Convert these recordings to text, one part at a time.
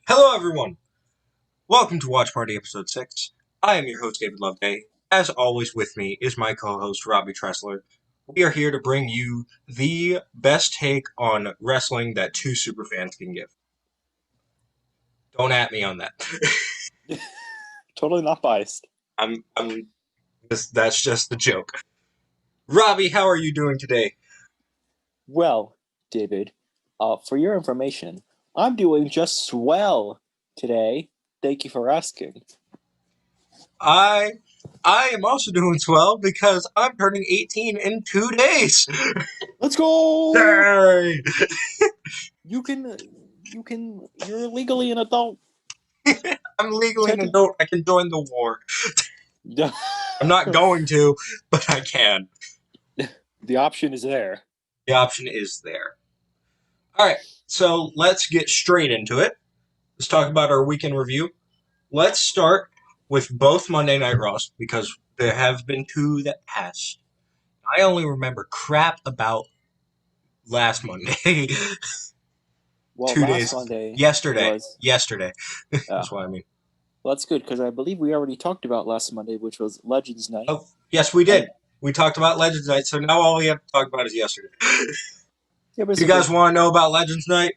Hello, everyone. Welcome to Watch Party Episode 6. I am your host, David Loveday. As always, with me is my co-host, Robby Tressler. We are here to bring you the best take on wrestling that two superfans can give. Don't at me on that. Totally not biased. That's just the joke. Robby, how are you doing today? Well, David, for your information, I'm doing just swell today. Thank you for asking. I am also doing swell because I'm turning 18 in 2 days. Let's go! Yay! You're legally an adult. I'm legally an adult. I can join the war. The I'm not going to, but I can. option is there. The option is there. Alright, so let's get straight into it. Let's talk about our weekend review. Let's start with both Monday Night Raws, because there have been two that passed. I only remember crap about last Monday. Well, 2 last days. Monday Yesterday. was... That's what I mean. Well, that's good, because I believe we already talked about last Monday, which was Legends Night. Oh, yes, we did. We talked about Legends Night, so now all we have to talk about is yesterday. Yeah, If you guys want to know about Legends Night,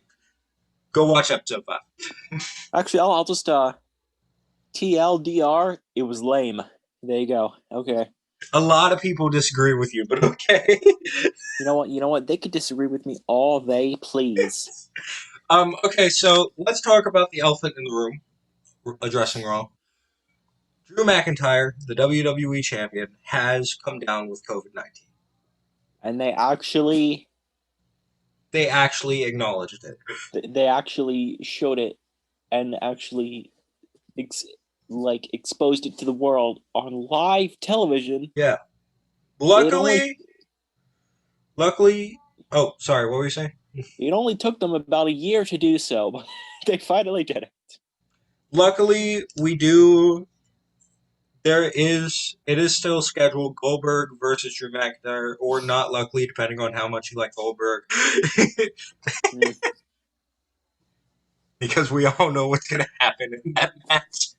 go watch episode 5. Actually, I'll just TLDR, it was lame. There you go. Okay. A lot of people disagree with you, but okay. You know what? They could disagree with me all they please. Okay, so let's talk about the elephant in the room, addressing Raw. Drew McIntyre, the WWE champion, has come down with COVID-19. And they actually acknowledged it. They actually showed it and actually exposed it to the world on live television. Yeah. Luckily, oh, sorry, what were you saying? It only took them about a year to do so, but they finally did it. Luckily, it is still scheduled Goldberg versus Drew McIntyre, or not luckily, depending on how much you like Goldberg. Because we all know what's going to happen in that match.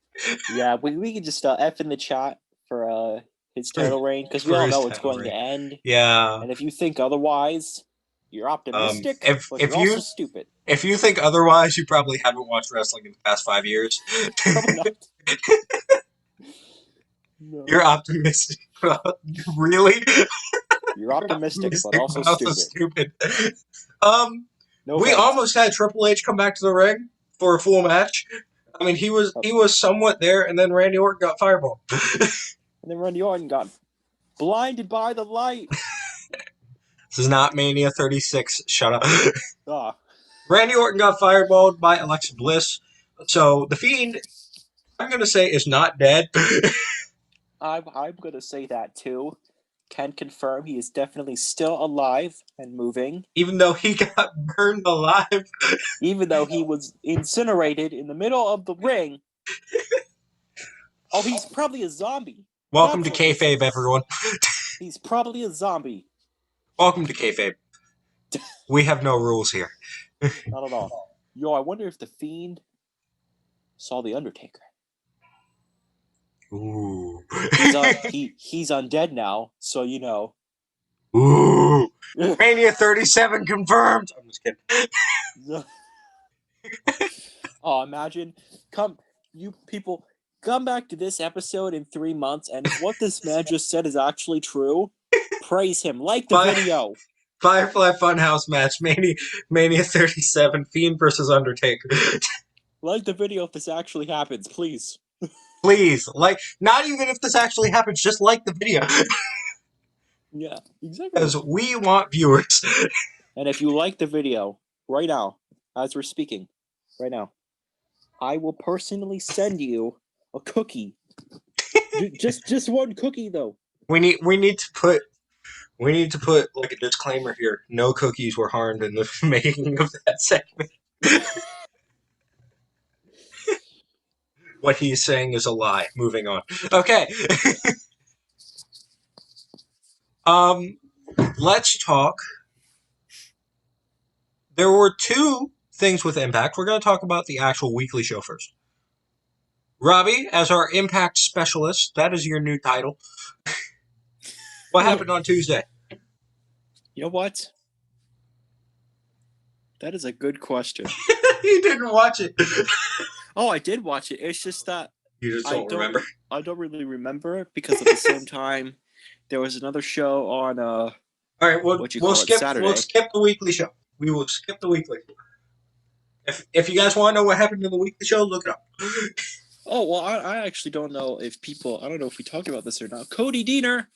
Yeah, we can just F in the chat for his title reign, because we all know it's going to end. Yeah. And if you think otherwise, you're optimistic, but you're also stupid. If you think otherwise, you probably haven't watched wrestling in the past 5 years. Probably not. No. You're optimistic. Really? You're optimistic, but also stupid. No we almost had Triple H come back to the ring for a full match. I mean, he was somewhat there, and then Randy Orton got fireballed. And then Randy Orton got blinded by the light. This is not Mania 36. Shut up. Randy Orton got fireballed by Alexa Bliss. So the Fiend, I'm going to say, is not dead. I'm going to say that too. Can confirm he is definitely still alive and moving. Even though he got burned alive. Even though he was incinerated in the middle of the ring. Oh, he's probably a zombie. Welcome to kayfabe, everyone. He's probably a zombie. Welcome to kayfabe. We have no rules here. Not at all. Yo, I wonder if the Fiend saw the Undertaker. Ooh. He's undead now, so you know. Ooh. Mania 37 confirmed. I'm just kidding. Oh, imagine. You people, come back to this episode in 3 months, and what this man just said is actually true. Praise him. Like the video. Firefly Funhouse match. Mania 37. Fiend versus Undertaker. Like the video if this actually happens, please. Please, not even if this actually happens, just like the video. Yeah, exactly. Because we want viewers. And if you like the video, right now, as we're speaking, right now, I will personally send you a cookie. just one cookie, though. We need to put like a disclaimer here. No cookies were harmed in the making of that segment. What he's saying is a lie. Moving on. Okay. Let's talk. There were two things with Impact. We're going to talk about the actual weekly show first. Robby, as our Impact specialist, that is your new title. What happened on Tuesday? You know what? That is a good question. You didn't watch it. Oh, I did watch it. It's just that You just don't remember. I don't really remember it because at the same time, there was another show on. All right, we'll skip. Saturday. We'll skip the weekly show. We will skip the weekly. If you guys want to know what happened in the weekly show, look it up. Oh well, I actually don't know if people. I don't know if we talked about this or not. Cody Deaner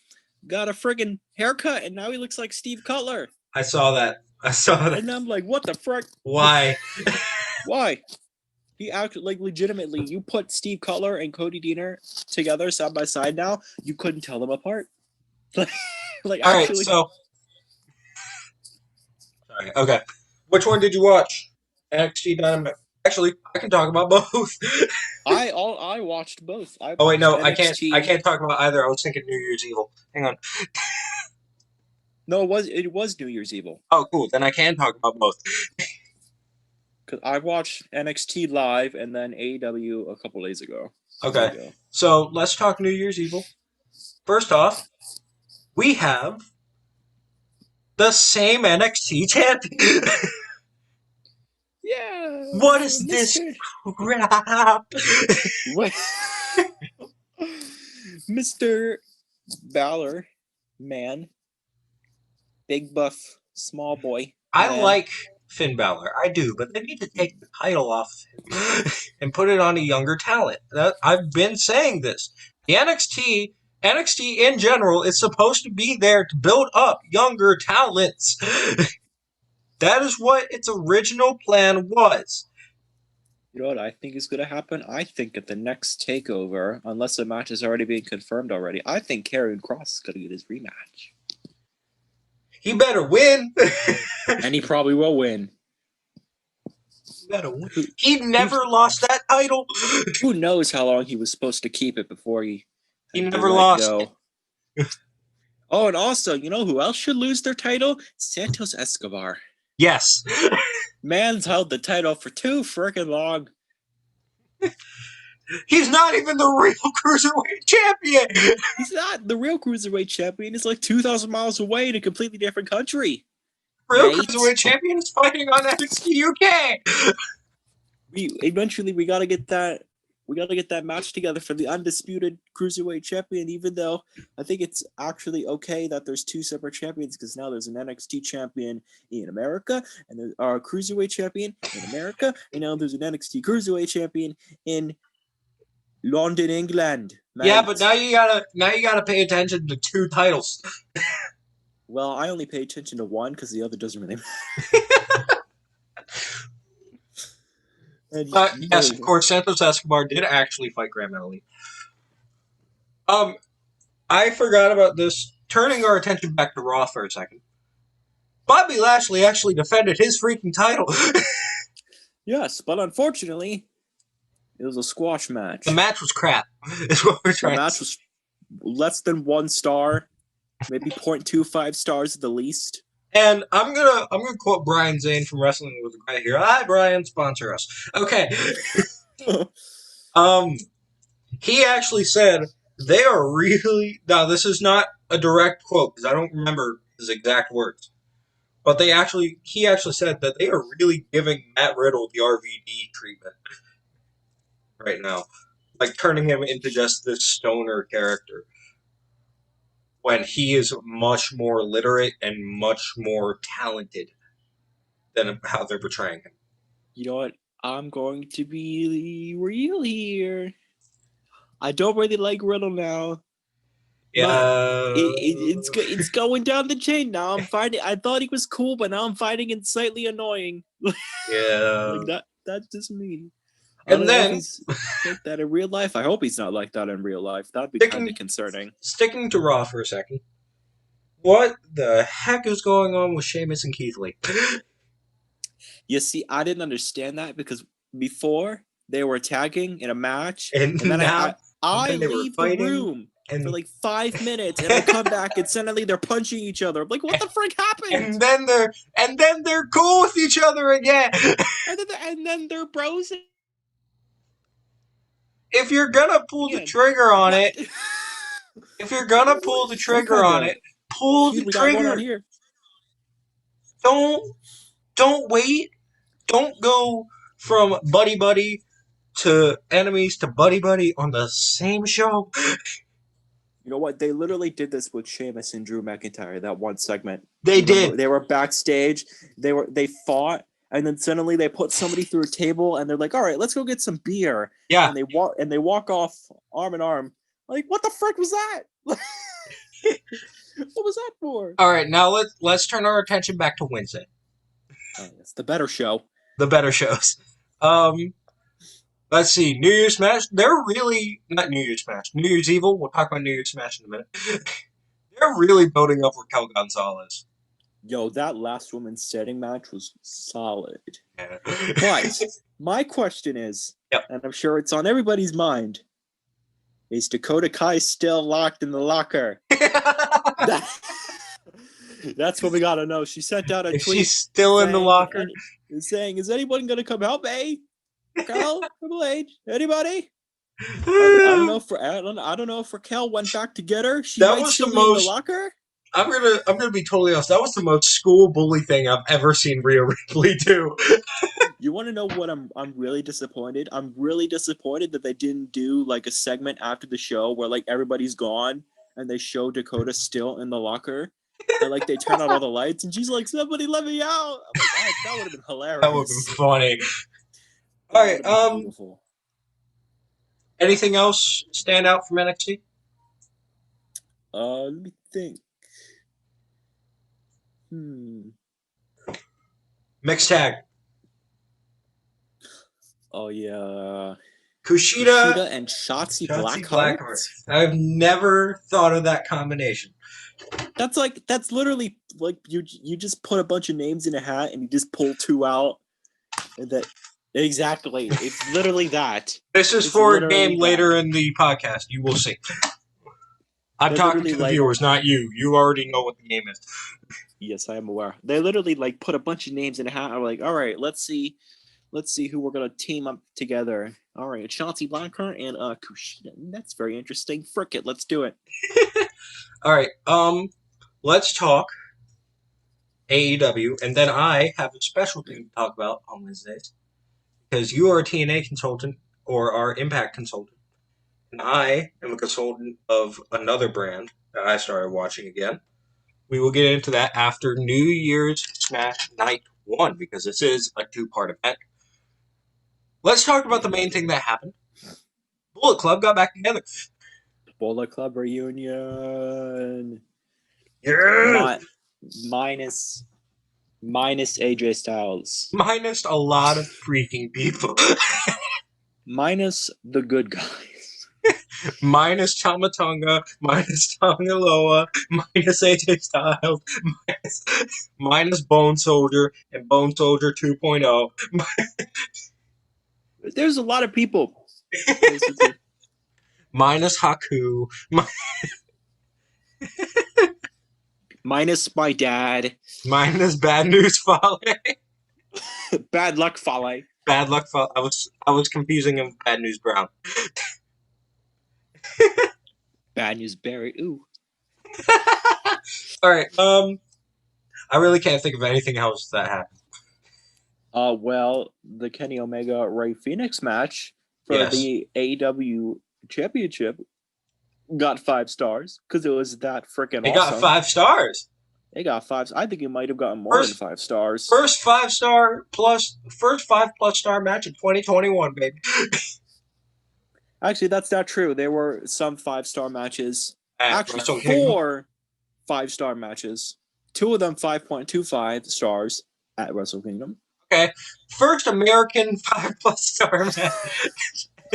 got a friggin' haircut, and now he looks like Steve Cutler. I saw that. And I'm like, what the frick? Why? Why? He acted like legitimately. You put Steve Cutler and Cody Deaner together side by side now, you couldn't tell them apart. Like All actually. right, so. Sorry. Okay. Which one did you watch? NXT Dynamite. Actually, I can talk about both. I watched both. Oh wait, no, NXT. I can't talk about either. I was thinking New Year's Evil. Hang on. No, it was New Year's Evil. Oh, cool. Then I can talk about both. Because I watched NXT live and then AEW a couple days ago. Okay. So let's talk New Year's Evil. First off, we have the same NXT champion. Yeah. What is this crap? What? Mr. Balor, man. Big buff, small boy. I like Finn Balor. I do, but they need to take the title off him and put it on a younger talent. I've been saying this. The NXT in general is supposed to be there to build up younger talents. That is what its original plan was. You know what I think is going to happen? I think at the next takeover, unless a match has already been confirmed already, I think Karrion Kross is going to get his rematch. He better win. And he probably will win. He never lost that title. Who knows how long he was supposed to keep it before he never lost it. Oh, and also, you know who else should lose their title? Santos Escobar. Yes. Man's held the title for too freaking long. He's not even the real Cruiserweight champion. He's not the real Cruiserweight champion. He's like 2,000 miles away in a completely different country. Real Cruiserweight champion is fighting on NXT UK. We gotta get that. We gotta get that match together for the undisputed Cruiserweight champion. Even though I think it's actually okay that there's two separate champions because now there's an NXT champion in America and there's our Cruiserweight champion in America, and now there's an NXT Cruiserweight champion in London, England. Mate. Yeah, but now you gotta pay attention to two titles. Well, I only pay attention to one because the other doesn't really matter. Yes, of course, Santos Escobar did actually fight Grand Metalik. I forgot about this. Turning our attention back to Raw for a second. Bobby Lashley actually defended his freaking title. Yes, but unfortunately, it was a squash match. The match was crap. Is what we're trying. The match was less than 1 star, maybe 0.25 stars at the least. And I'm gonna quote Brian Zane from Wrestling with a Guy here. Hi, Brian, sponsor us. Okay. He actually said they are really. Now, this is not a direct quote because I don't remember his exact words, but he actually said that they are really giving Matt Riddle the RVD treatment right now, like turning him into just this stoner character. When he is much more literate and much more talented than how they're portraying him. You know what? I'm going to be real here. I don't really like Riddle now. Yeah, it's going down the chain now. I thought he was cool, but now I'm finding it slightly annoying. Yeah, like that's just me. And then he's like that in real life. I hope he's not like that in real life. That'd be kind of concerning. Sticking to Raw for a second. What the heck is going on with Sheamus and Keith Lee? You see, I didn't understand that because before they were tagging in a match, and then now, I leave the room. for like 5 minutes, and I come back and suddenly they're punching each other. I'm like, what the frick happened? and then they're cool with each other again. And then they're bros If you're gonna pull the again. trigger on What? it, if you're gonna pull the What trigger kind on of it, pull the feud we got going on trigger. here? Don't wait. Don't go from buddy buddy to enemies to buddy buddy on the same show. You know what? They literally did this with Sheamus and Drew McIntyre. That one segment. They did. They were backstage. They fought, and then suddenly they put somebody through a table, and they're like, "All right, let's go get some beer." Yeah. And they walk off arm in arm. Like, what the frick was that? What was that for? All right, now let's turn our attention back to Wednesday. It's the better show. The better shows. Let's see. New Year's Smash. They're really not New Year's Smash. New Year's Evil. We'll talk about New Year's Smash in a minute. They're really building up Raquel Gonzalez. Yo, that last woman's setting match was solid. Yeah. But my question is, yep. and I'm sure it's on everybody's mind, is Dakota Kai still locked in the locker? That's what we gotta know. She sent out a tweet. She's still in the locker, saying, "Is anyone gonna come help me? Raquel, Triple H, anybody?" I don't know if Raquel went back to get her. She might still be in the locker. I'm gonna be totally honest. That was the most school bully thing I've ever seen Rhea Ripley do. You want to know what I'm really disappointed? I'm really disappointed that they didn't do like a segment after the show where like everybody's gone and they show Dakota still in the locker. And like they turn out all the lights and she's like, "Somebody let me out." I'm like, that would have been hilarious. That would have been funny. All right. Beautiful. Anything else stand out from NXT? Let me think. Mixed tag. Oh yeah. Kushida and Shotzi Blackheart. I've never thought of that combination. That's literally like you just put a bunch of names in a hat and you just pull two out. And that exactly. It's literally that. This is for a game later in the podcast. You will see. I'm talking to the viewers, not you. You already know what the game is. Yes, I am aware. They literally like put a bunch of names in a hat. I'm like, all right, let's see who we're gonna team up together. All right, Shotzi Blackheart and Kushida. That's very interesting. Frick it, let's do it. All right, let's talk AEW, and then I have a special thing to talk about on Wednesdays because you are a TNA consultant or our Impact consultant, and I am a consultant of another brand that I started watching again. We will get into that after New Year's Smash Night 1 because this is a two-part event. Let's talk about the main thing that happened. Bullet Club got back together. Bullet Club reunion. Yeah. Minus AJ Styles. Minus a lot of freaking people. Minus the good guys. Minus Chamatonga, minus Tongaloa, minus AJ Styles, minus Bone Soldier, and Bone Soldier 2.0. There's a lot of people. Minus Haku. Minus my dad. Minus Bad News Fale. Bad Luck Fale. Bad Luck Fale. I was confusing him with Bad News Brown. Bad News Barry. Ooh. All right. I really can't think of anything else that happened. Well, the Kenny Omega Ray Phoenix match for the AEW Championship got 5 stars because it was that freaking awesome. It got 5 stars. They got 5. I think it might have gotten more than 5 stars. First 5 plus star match in 2021, baby. Actually, that's not true. There were some 5-star matches. Actually, 4 5-star matches. 2 of them 5.25 stars at Wrestle Kingdom. Okay. First American 5+ star match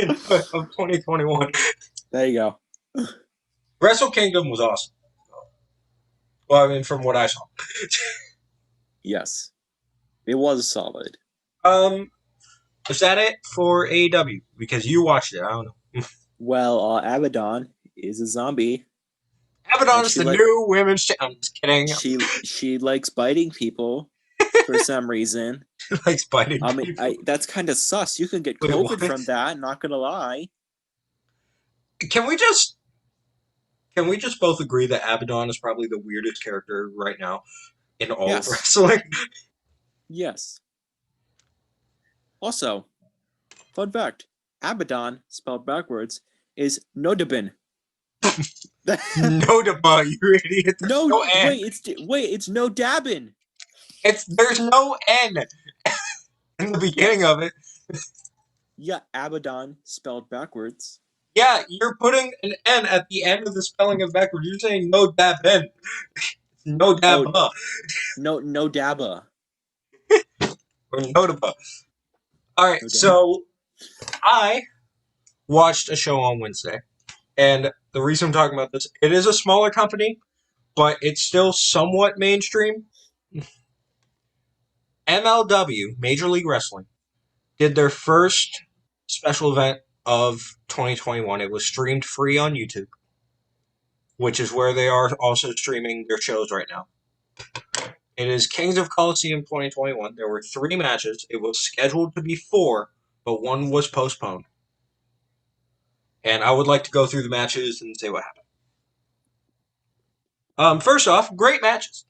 of 2021. There you go. Wrestle Kingdom was awesome. Well, I mean, from what I saw. Yes. It was solid. Is that it for AEW? Because you watched it. I don't know. Well, Abaddon is a zombie, Abaddon and is the new women's champion. I'm just kidding. she likes biting people for some reason. She likes biting I mean, people. that's kind of sus. You can get Wait, COVID what? from that. Not gonna lie. Can we just both agree that Abaddon is probably the weirdest character right now in all of Yes. wrestling? Yes. Also, fun fact: Abaddon, spelled backwards, is Nodabin. Notable, you idiot. There's No, no N. it's no dabbin. There's no N in the beginning Yes. of it. Yeah, Abaddon, spelled backwards. Yeah, you're putting an N at the end of the spelling of backwards. You're saying no dab N. No dab Oh, no dabba. or notable. Alright, No dabba. so I watched a show on Wednesday. And the reason I'm talking about this, it is a smaller company, but it's still somewhat mainstream. MLW, Major League Wrestling, did their first special event of 2021. It was streamed free on YouTube, which is where they are also streaming their shows right now. It is Kings of Colosseum 2021. There were 3 matches. It was scheduled to be 4, but 1 was postponed. And I would like to go through the matches and say what happened. First off, great matches.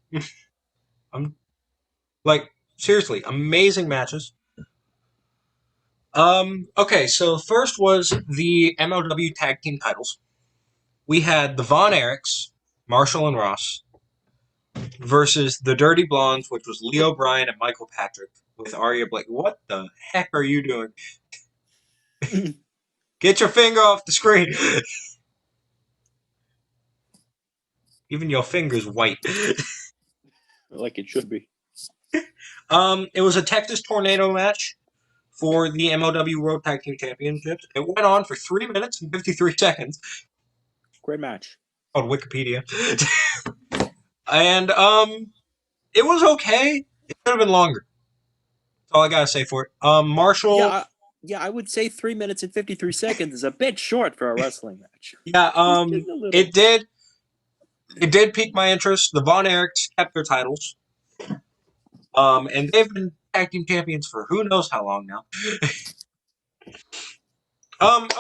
Seriously, amazing matches. Okay, so first was the MLW Tag Team titles. We had the Von Erichs, Marshall and Ross, versus the Dirty Blondes, which was Leo Bryan and Michael Patrick, with Arya Blake. What the heck are you doing? Get your finger off the screen. Even your finger's white. Like it should be. It was a Texas Tornado match for the MLW World Tag Team Championships. It went on for 3 minutes and 53 seconds. Great match. On Wikipedia. And it was okay. It could have been longer. That's all I gotta say for it. Marshall. Yeah, I would say 3 minutes and 53 seconds is a bit short for a wrestling match. Yeah, it did pique my interest. The Von Erichs kept their titles. And they've been tag team champions for who knows how long now.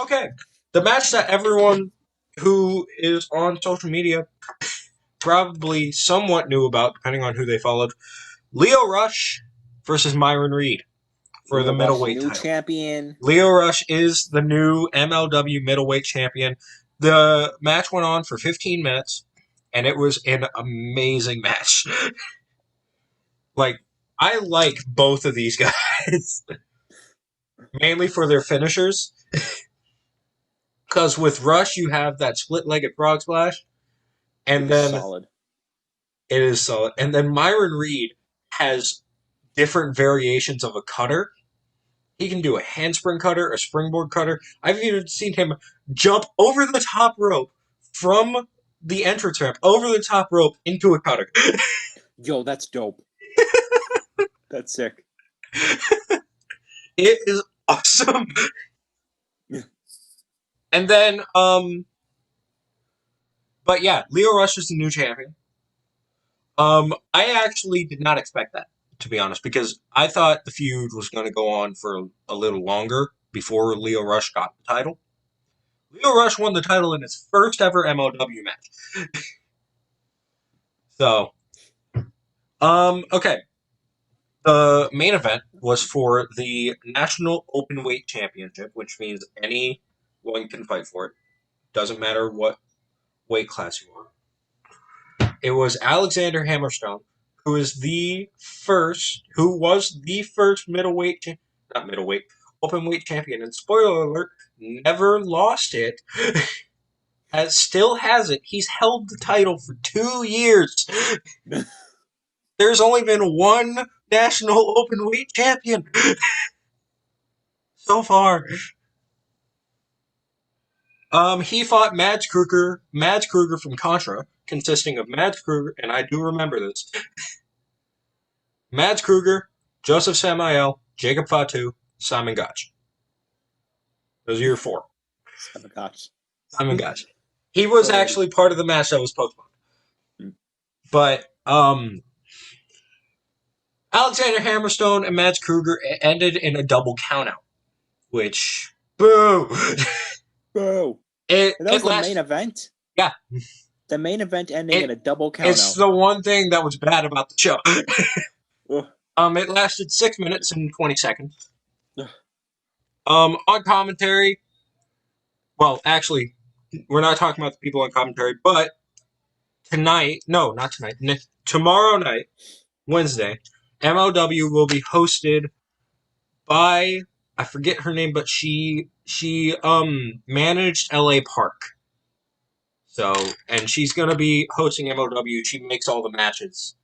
Okay. The match that everyone who is on social media probably somewhat knew about, depending on who they followed. Leo Rush versus Myron Reed for the middleweight title. Champion. Leo Rush is the new MLW middleweight champion. The match went on for 15 minutes, and it was an amazing match. I like both of these guys. Mainly for their finishers. Because with Rush, you have that split-legged frog splash. And then solid. It is solid. And then Myron Reed has different variations of a cutter. He can do a handspring cutter, a springboard cutter. I've even seen him jump over the top rope from the entrance ramp, over the top rope into a cutter. Yo, that's dope. That's sick. It is awesome. And then, but yeah, Leo Rush is the new champion. I actually did not expect that, to be honest, because I thought the feud was going to go on for a little longer before Leo Rush got the title. Leo Rush won the title in his first ever MLW match. So, okay. The main event was for the National Openweight Championship, which means anyone can fight for it. Doesn't matter what weight class you are. It was Alexander Hammerstone, who was the first openweight champion. And spoiler alert, never lost it. Still has it. He's held the title for 2 years. There's only been one national openweight champion so far. He fought Mads Kruger from Contra, consisting of Mads Kruger, and I do remember this. Mads Kruger, Joseph Samael, Jacob Fatu, Simon Gotch. Those are your 4. Simon Gotch. Simon Gotch. He was Alrighty. actually part of the match that was postponed. Hmm. But Alexander Hammerstone and Mads Kruger ended in a double countout, which boo. Boo. it And that it was the main lasts. event. Yeah, The main event ending in it a double it's countout. the one thing that was bad about the show. Ugh. It lasted 6 minutes and 20 seconds. Ugh. On commentary, well, actually, we're not talking about the people on commentary, but tonight, no, not tonight, tomorrow night, Wednesday, MLW will be hosted by, I forget her name, but she managed LA Park. So, and she's gonna be hosting MLW. She makes all the matches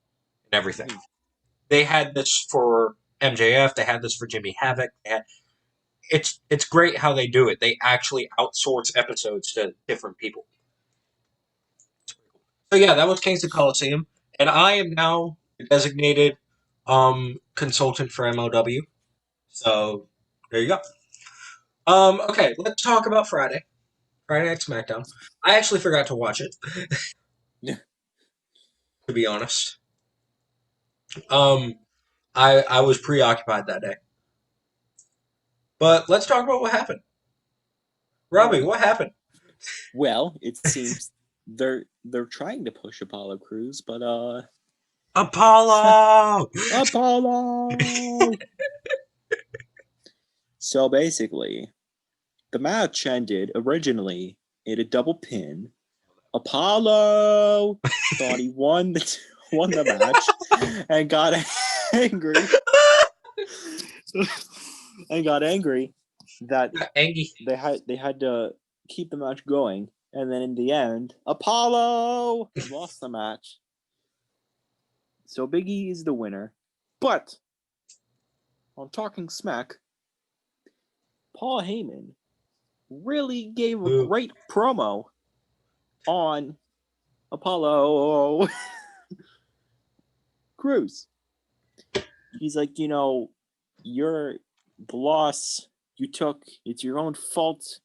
and everything. Mhm. They had this for MJF. They had this for Jimmy Havoc. It's great how they do it. They actually outsource episodes to different people. So yeah, that was Kingston Coliseum, and I am now the designated consultant for MLW. So there you go. Okay, let's talk about Friday. Friday Night SmackDown. I actually forgot to watch it, Yeah. to be honest. Um, I was preoccupied that day. But let's talk about what happened. Robby, what happened? Well, it seems they're trying to push Apollo Crews, but Apollo! Apollo. So basically, the match ended originally in a double pin. Apollo thought he won the match and got angry that Angie. they had to keep the match going, and then in the end, Apollo lost the match. So Big E is the winner. But on Talking Smack, Paul Heyman really gave a great promo on Apollo Crews. He's like, you're the loss you took. It's your own fault.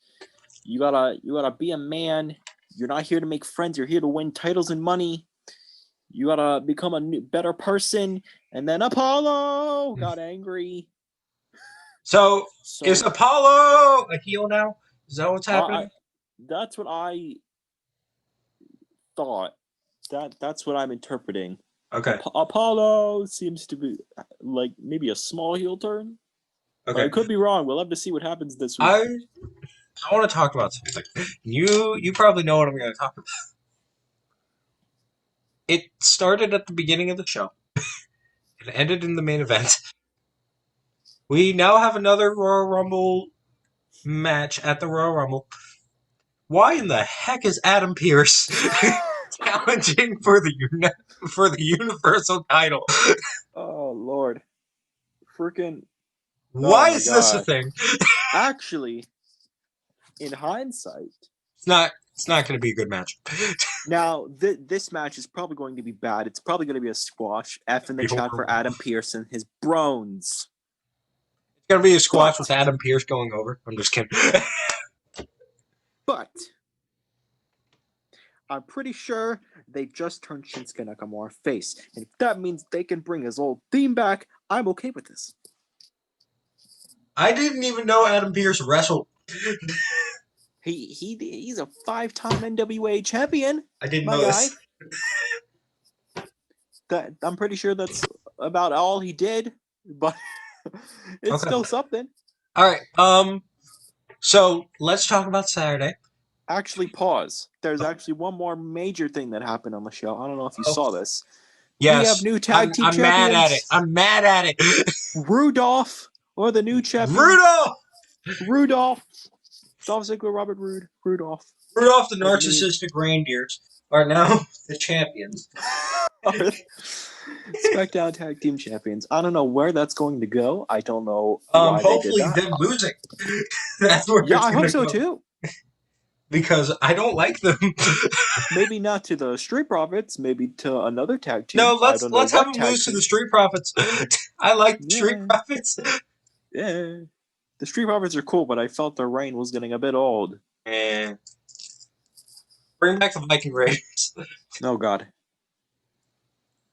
You gotta be a man. You're not here to make friends. You're here to win titles and money. You gotta become a better person. And then Apollo got angry. So is Apollo a heel now? Is that what's happening? That's what I thought. That's what I'm interpreting. Okay. Apollo seems to be like maybe a small heel turn. Okay. I could be wrong. We'll have to see what happens this week. I want to talk about something. You probably know what I'm going to talk about. It started at the beginning of the show. It ended in the main event. We now have another Royal Rumble match at the Royal Rumble. Why in the heck is Adam Pearce challenging for the Universal title? Oh Lord, freaking! Why is this a thing? Actually, in hindsight, it's not going to be a good match. Now, this match is probably going to be bad. It's probably going to be a squash. F in the chat for Adam Pearce and his Brones. It's going to be a squash with Adam Pearce going over. I'm just kidding. But I'm pretty sure they just turned Shinsuke Nakamura face. And if that means they can bring his old theme back, I'm okay with this. I didn't even know Adam Pearce wrestled. He's a 5-time NWA champion. I didn't know this. I'm pretty sure that's about all he did, but it's still something. All right. So let's talk about Saturday. Actually, pause. There's actually one more major thing that happened on the show. I don't know if you saw this. Yes. We have new tag team champions. Mad at it. I'm mad at it. Rudolph, or the new champion. Rudolph. Dolph Ziggler, Robert Roode, Rudolph. Rudolph the narcissistic reindeers are now the champions. SmackDown tag team champions. I don't know where that's going to go. I don't know why hopefully they did that. them losing. That's where I hope so too. Because I don't like them. Maybe not to the Street Profits. Maybe to another tag team. No, let's have them lose to the Street Profits. I like the Street Profits. Yeah, the Street Profits are cool, but I felt their reign was getting a bit old. Bring back the Viking Raiders. Oh God.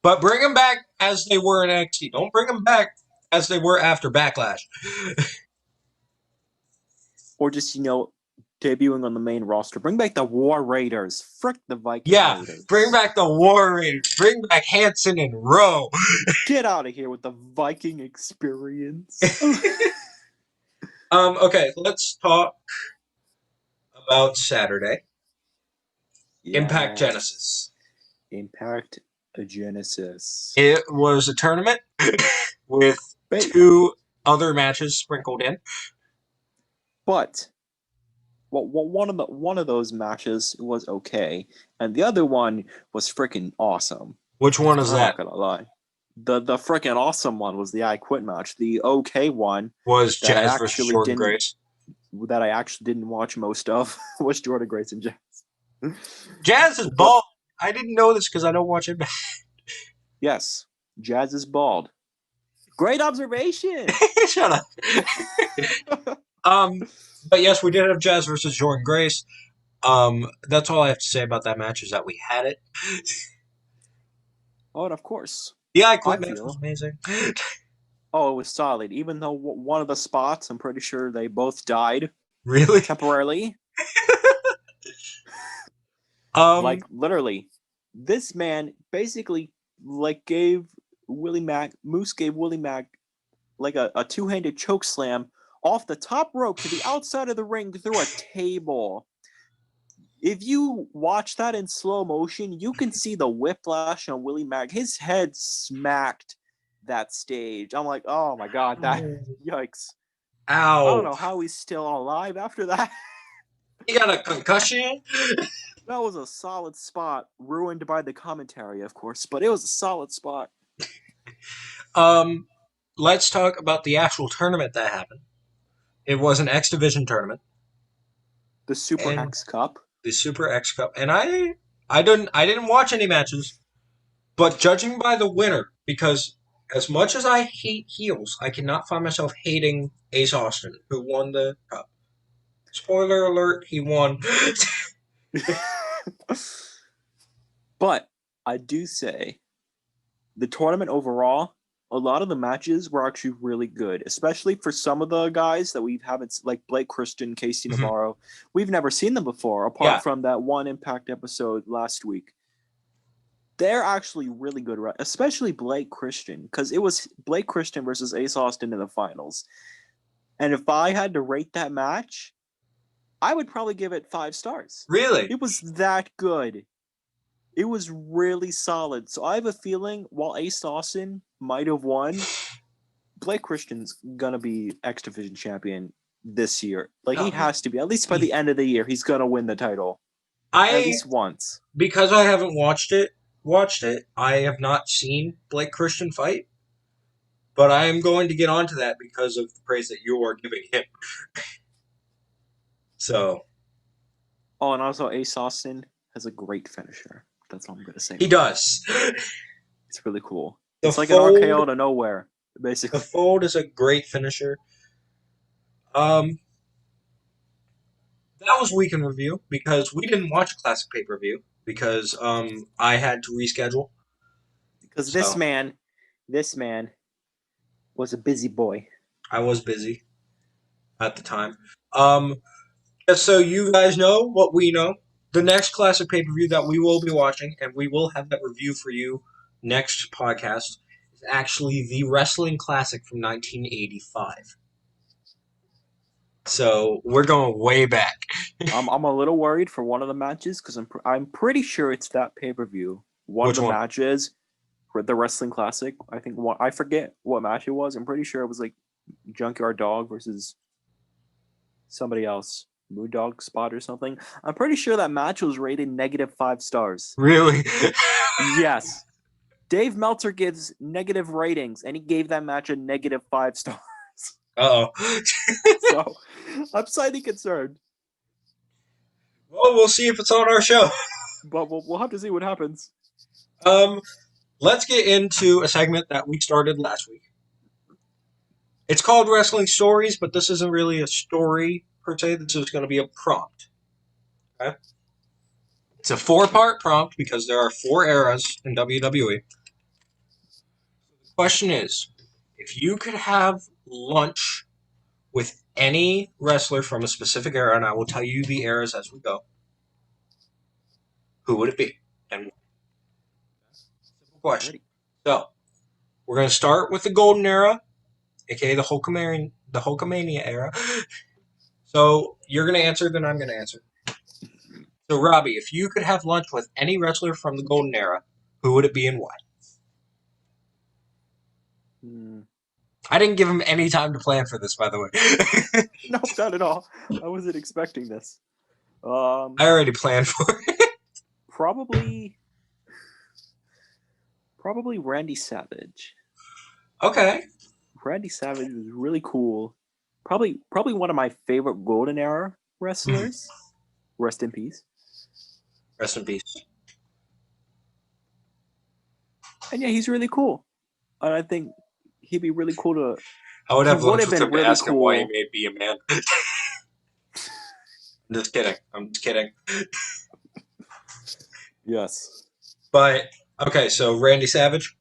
But bring them back as they were in NXT. Don't bring them back as they were after Backlash. Or just, debuting on the main roster. Bring back the War Raiders. Frick the Viking Yeah, Raiders. bring back the War Raiders. Bring back Hanson and Rowe. Get out of here with the Viking experience. Okay, let's talk about Saturday. Impact Yes. Genesis. Impact Genesis. It was a tournament with Ba- 2 other matches sprinkled in. But one of those matches was okay, and the other one was freaking awesome. Which one is I'm that? not gonna lie. The freaking awesome one was the I Quit match. The okay one Was that Jazz versus Jordan Grace. that I actually didn't watch most of was Jordan Grace and Jazz. Jazz is bald. I didn't know this because I don't watch it. Yes, Jazz is bald. Great observation. Shut up. But yes, we did have Jazz versus Jordan Grace. That's all I have to say about that match is that we had it. Oh, and of course. The I Quit match was amazing. Oh, it was solid. Even though one of the spots, I'm pretty sure they both died Really? temporarily. Like literally, this man basically gave Willie Mack like a two-handed choke slam off the top rope to the outside of the ring through a table. If you watch that in slow motion, you can see the whiplash on Willie Mack. His head smacked that stage. I'm like, oh my God, yikes. Ow. I don't know how he's still alive after that. He got a concussion? That was a solid spot, ruined by the commentary, of course, but it was a solid spot. Let's talk about the actual tournament that happened. It was an X Division tournament. The Super X Cup. The Super X Cup. And I didn't watch any matches, but judging by the winner, because as much as I hate heels, I cannot find myself hating Ace Austin, who won the cup. Spoiler alert, he won. But I do say the tournament overall, a lot of the matches were actually really good, especially for some of the guys that we haven't, like Blake Christian, Casey Navarro. We've never seen them before, apart from that one Impact episode last week. They're actually really good, especially Blake Christian, because it was Blake Christian versus Ace Austin in the finals. And if I had to rate that match, I would probably give it 5 stars. Really? It was that good. It was really solid. So I have a feeling while Ace Austin might have won, Blake Christian's gonna be X Division champion this year. He has to be. At least by the end of the year, he's gonna win the title. At least once. Because I haven't watched it, I have not seen Blake Christian fight. But I am going to get onto that because of the praise that you are giving him. So. Oh, and also Ace Austin has a great finisher. That's all I'm going to say. He does. It's really cool. It's like an RKO out of nowhere, basically. The fold is a great finisher. That was week in review because we didn't watch Classic pay-per-view because I had to reschedule. Because this man was a busy boy. I was busy at the time. Just so you guys know what we know, the next Classic pay-per-view that we will be watching, and we will have that review for you next podcast, is actually the Wrestling Classic from 1985. So we're going way back. I'm a little worried for one of the matches because I'm pretty sure it's that pay-per-view. One of the matches for the Wrestling Classic. I think I forget what match it was. I'm pretty sure it was like Junkyard Dog versus somebody else. Moon Dog Spot or something. I'm pretty sure that match was rated -5 stars. Really? Yes. Dave Meltzer gives negative ratings, and he gave that match a -5 stars. Uh-oh. So, I'm slightly concerned. Well, we'll see if it's on our show. But we'll have to see what happens. Let's get into a segment that we started last week. It's called Wrestling Stories, but this isn't really a story per se. This is going to be a prompt. Okay? It's a 4-part prompt because there are 4 eras in WWE. The question is, if you could have lunch with any wrestler from a specific era, and I will tell you the eras as we go, who would it be? And simple question. So, we're going to start with the Golden Era, aka the Hulkamania era. So, you're going to answer, then I'm going to answer. So, Robby, if you could have lunch with any wrestler from the Golden Era, who would it be and why? I didn't give him any time to plan for this, by the way. No, not at all. I wasn't expecting this. I already planned for it. Probably Randy Savage. Okay. Randy Savage was really cool. Probably one of my favorite Golden Era wrestlers. Rest in peace. Rest in peace. And yeah, he's really cool. And I think he'd be really cool to. I would have He would lunch have with been him to really ask him why he cool. made me a man. I'm just kidding. Yes. But, okay, so Randy Savage.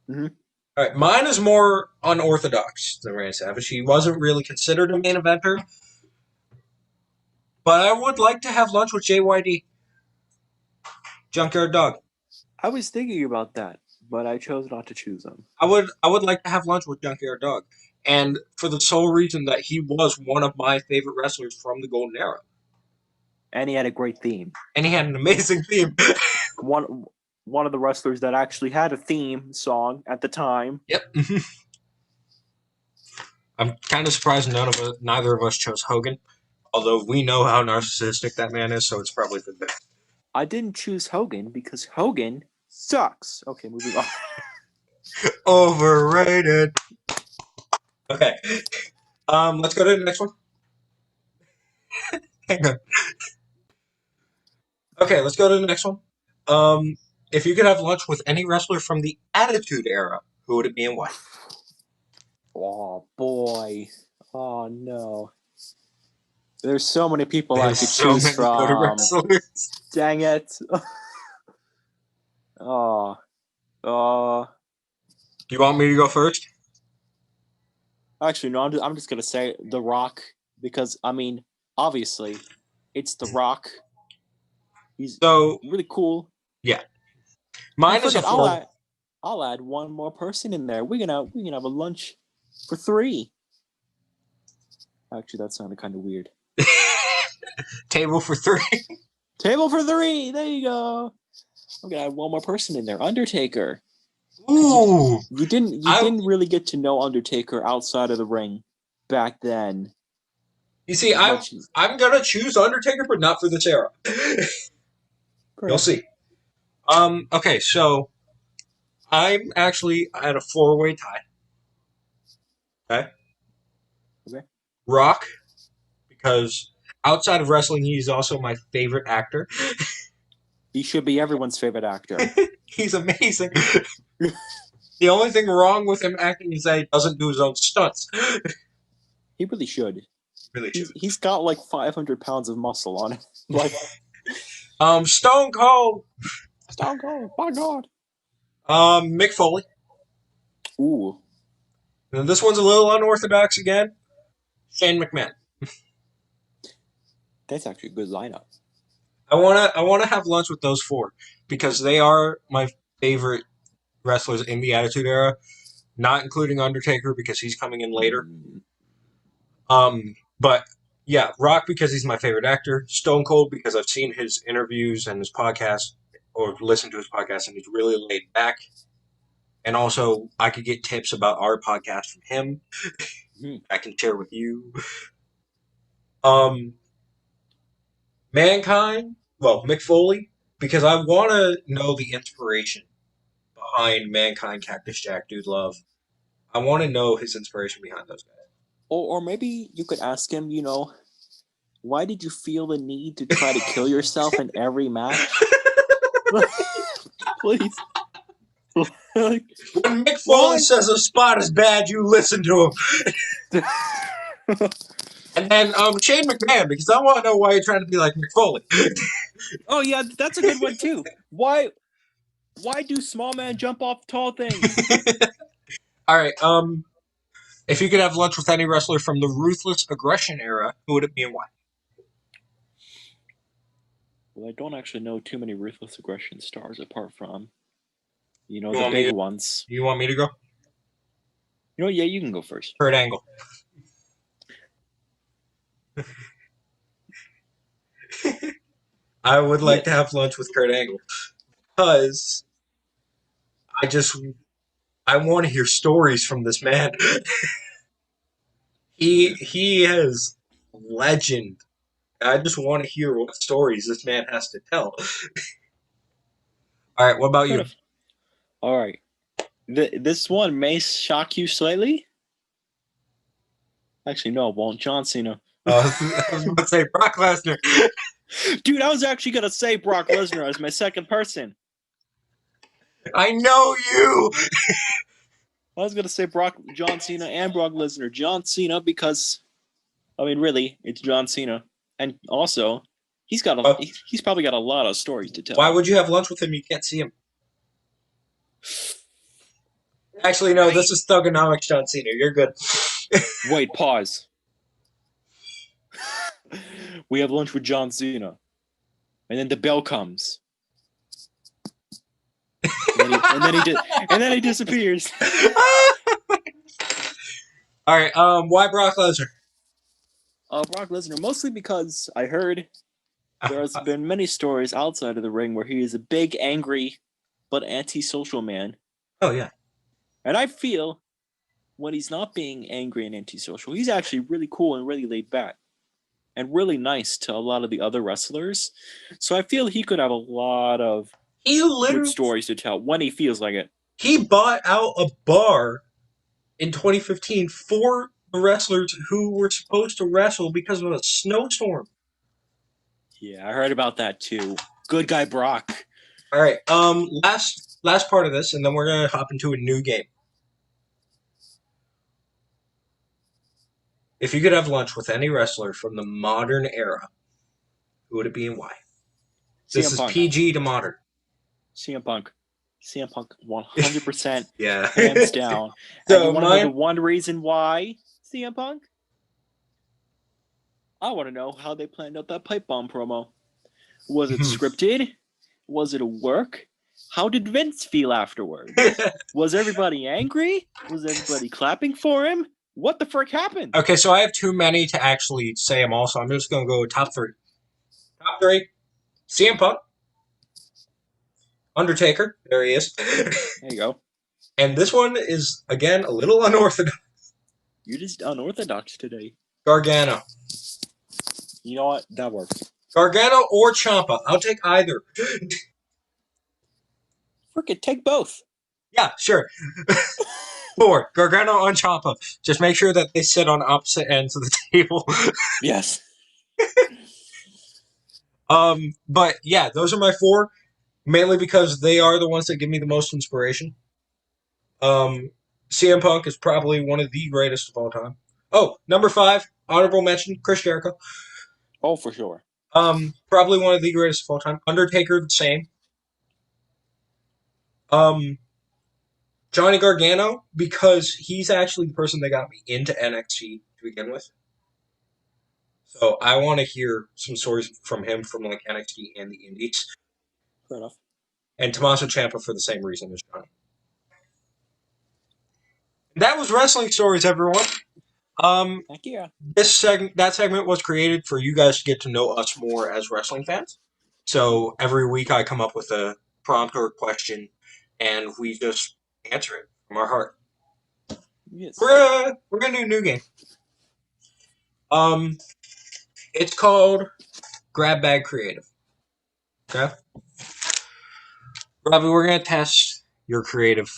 Mhm. All right, mine is more unorthodox than Randy Savage. He wasn't really considered a main eventer. But I would like to have lunch with JYD. Junkyard Dog. I was thinking about that, but I chose not to choose him. I would like to have lunch with Junkyard Dog. And for the sole reason that he was one of my favorite wrestlers from the Golden Era. And he had a great theme. And he had an amazing theme. One of the wrestlers that actually had a theme song at the time. Yep. I'm kind of surprised neither of us chose Hogan. Although we know how narcissistic that man is, so it's probably the best. I didn't choose Hogan because Hogan sucks. Okay, moving on. Overrated. Okay. Let's go to the next one. Hang on. Okay, let's go to the next one. If you could have lunch with any wrestler from the Attitude Era, who would it be and why? Oh boy. Oh no. There's so many people I There's could so choose many good from. wrestlers. Dang it. Oh. Do you want me to go first? Actually, no. I'm just gonna say The Rock because I mean, obviously, it's The Rock. He's So really cool. yeah, mine is a four. I'll add one more person in there. We can have a lunch for 3. Actually, that sounded kind of weird. Table for 3. Table for 3. There you go. I'm gonna add one more person in there. Undertaker. Ooh. You didn't really get to know Undertaker outside of the ring back then. You see, I'm gonna choose Undertaker, but not for this era. You'll see. Okay, so I'm actually at a 4-way tie. Okay. Rock, because outside of wrestling, he's also my favorite actor. He should be everyone's favorite actor. He's amazing. The only thing wrong with him acting is that he doesn't do his own stunts. He really should. Really should. He's got like 500 pounds of muscle on him. Like, Stone Cold. Stone Cold. My God. Mick Foley. Ooh. And this one's a little unorthodox again. Shane McMahon. That's actually a good lineup. I wanna have lunch with those 4 because they are my favorite wrestlers in the Attitude Era, not including Undertaker because he's coming in later. But yeah, Rock because he's my favorite actor. Stone Cold because I've seen his interviews and his podcast or listened to his podcast and he's really laid back. And also, I could get tips about our podcast from him. I can share with you. Mankind, well, Mick Foley, because I want to know the inspiration behind Mankind, Cactus Jack, Dude Love. I want to know his inspiration behind those guys. Or maybe you could ask him, why did you feel the need to try to kill yourself in every match? Please. When Mick Foley says a spot is bad, you listen to him. And then Shane McMahon, because I want to know why you're trying to be like Mick Foley. Oh yeah, that's a good one too. Why do small men jump off tall things? All right. If you could have lunch with any wrestler from the Ruthless Aggression era, who would it be and why? Well, I don't actually know too many ruthless aggression stars apart from You the want me big to? ones. You want me to go? Yeah, you can go first. Kurt Angle. I would like to Yes. have lunch with Kurt Angle because I just I want to hear stories from this man. He has legend. I just want to hear what stories this man has to tell. All right, what about Fair you? enough. All right. This one may shock you slightly. Actually, no, it won't. John Cena. I was about to say Brock Lesnar. Dude, I was actually gonna say Brock Lesnar as my second person. I know you. I was gonna say John Cena, and Brock Lesnar. John Cena because I mean, really, it's John Cena, and also he's probably got a lot of stories to tell. Why would you have lunch with him? You can't see him. Actually, no. This is Thugonomics John Cena. You're good. Wait, pause. We have lunch with John Cena, and then the bell comes, and then he disappears. All right. Why Brock Lesnar? Brock Lesnar, mostly because I heard there's been many stories outside of the ring where he is a big, angry, but antisocial man, Oh yeah. and I feel when he's not being angry and antisocial, he's actually really cool and really laid back. And really nice to a lot of the other wrestlers. So I feel he could have a lot of He good literally stories to tell when he feels like it. he bought out a bar in 2015 for the wrestlers who were supposed to wrestle because of a snowstorm. Yeah, I heard about that too. Good guy Brock. All right. Last part of this, and then we're gonna hop into a new game. If you could have lunch with any wrestler from the modern era, who would it be and why? This CM is Punk. PG to modern. CM Punk. CM Punk 100% Yeah. hands down. So And you want to know the mine. one reason why CM Punk? I want to know how they planned out that pipe bomb promo. Was it scripted? Was it a work? How did Vince feel afterwards? Was everybody angry? Was everybody clapping for him? What the frick happened? Okay, so I have too many to actually say them all, so I'm just gonna go top three. Top three: CM Punk, Undertaker. There he is. There you go. And this one is again a little unorthodox. You're just unorthodox today. Gargano. You know what? That works. Gargano or Ciampa. I'll take either. Frickin' take both. Yeah, sure. 4. Gargano on Ciampa. Just make sure that they sit on opposite ends of the table. Yes. But yeah, those are my 4. Mainly because they are the ones that give me the most inspiration. CM Punk is probably one of the greatest of all time. Oh, number 5, honorable mention, Chris Jericho. Oh, for sure. Probably one of the greatest of all time. Undertaker, the same. Johnny Gargano, because he's actually the person that got me into NXT to begin with. So I want to hear some stories from him from like NXT and the Indies. Fair enough. And Tommaso Ciampa for the same reason as Johnny. That was Wrestling Stories, everyone. Heck yeah. That segment was created for you guys to get to know us more as wrestling fans. So every week I come up with a prompt or a question, and we just answer it from our heart. Yes. We're gonna do a new game. It's called Grab Bag Creative. Okay, Robby, we're gonna test your creative.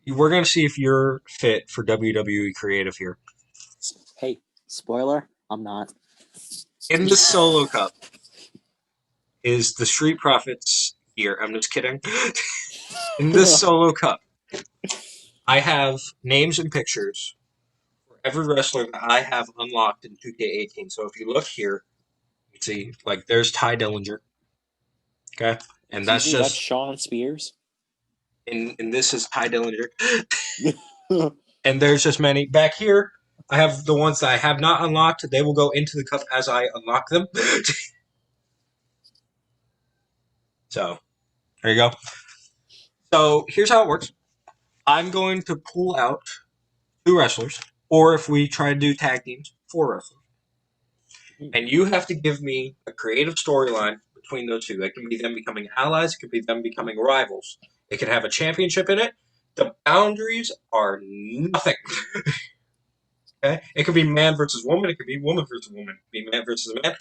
We're gonna see if you're fit for WWE creative here. Hey, spoiler, I'm not. In the Solo Cup is the Street Profits gear. I'm just kidding. In this Solo Cup, I have names and pictures for every wrestler that I have unlocked in 2K18. So if you look here, you see, like, there's Ty Dillinger. Okay, and Excuse that's me, that's just Sean Spears. and this is Ty Dillinger. And there's just many back here. I have the ones that I have not unlocked. They will go into the cup as I unlock them. So there you go. So here's how it works. I'm going to pull out 2 wrestlers, or if we try to do tag teams, 4 wrestlers. And you have to give me a creative storyline between those two. It can be them becoming allies, it could be them becoming rivals. It could have a championship in it. The boundaries are nothing. Okay? It could be man versus woman, it could be woman versus woman, it could be man versus man.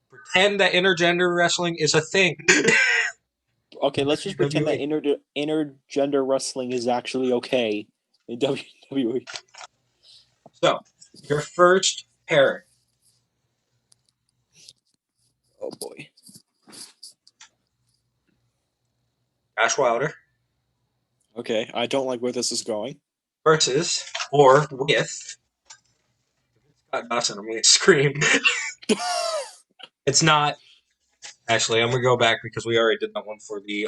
Pretend that intergender wrestling is a thing. Okay, let's just pretend that intergender wrestling is actually okay in WWE. So, your first pairing. Oh boy. Ash Wilder Okay, I don't like where this is going. versus, or with, Scott Dawson, I'm going to scream. It's not. Actually, I'm going to go back because we already did that one for the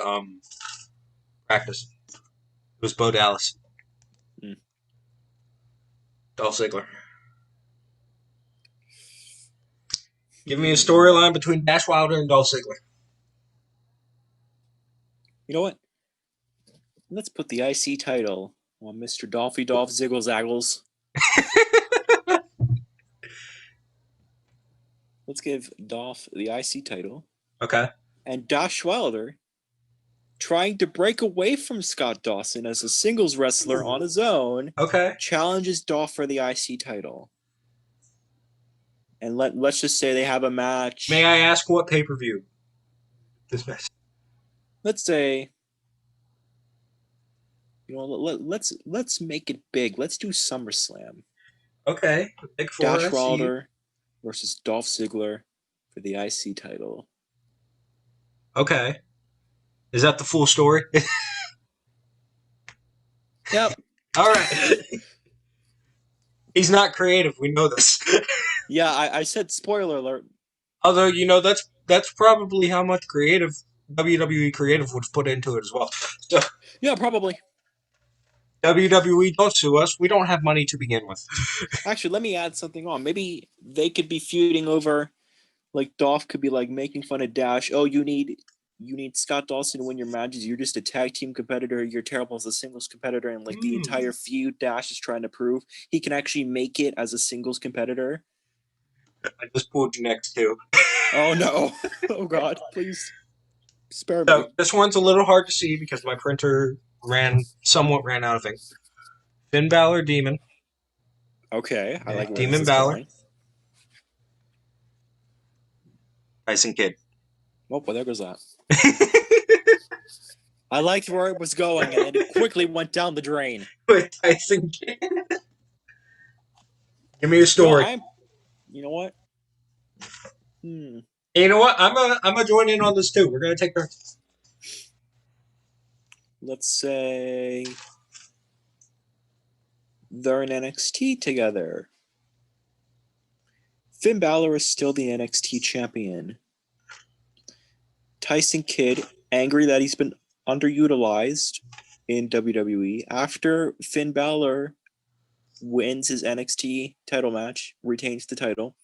practice. It was Bo Dallas. Hmm. Dolph Ziggler. Give me a storyline between Dash Wilder and Dolph Ziggler. You know what? Let's put the IC title on Mr. Dolphy Dolph Ziggles Aggles. Let's give Dolph the IC title. Okay. And Dash Wilder, trying to break away from Scott Dawson as a singles wrestler on his own, Okay. challenges Dolph for the IC title. And let's just say they have a match. May I ask what pay-per-view this match? Let's say, let's make it big. Let's do SummerSlam. Okay. Big Four. Dash Wilder versus Dolph Ziggler for the IC title. Okay. Is that the full story? Yep. All right. He's not creative. We know this. Yeah, I said spoiler alert. Although that's probably how much creative WWE creative would put into it as well. So, yeah, probably. WWE, don't sue us. We don't have money to begin with. Actually, let me add something on. Maybe they could be feuding over, like Dolph could be like making fun of Dash. Oh, you need Scott Dawson to win your matches. You're just a tag team competitor. You're terrible as a singles competitor, and like the entire feud Dash is trying to prove he can actually make it as a singles competitor. I just pulled you next too. Oh no! Oh God! Please spare So me. this one's a little hard to see because my printer somewhat ran out of ink. Finn Balor, Demon. Okay, I like where Demon this is Balor. going. Tyson Kidd. Oh, well, there goes that. I liked where it was going, and then it quickly went down the drain. With Tyson Kidd. Give me a story. You know what? You know what? I'm gonna join in on this too. We're gonna take turns. Let's say they're in NXT together. Finn Balor is still the NXT champion. Tyson Kidd, angry that he's been underutilized in WWE after Finn Balor wins his NXT title match, retains the title.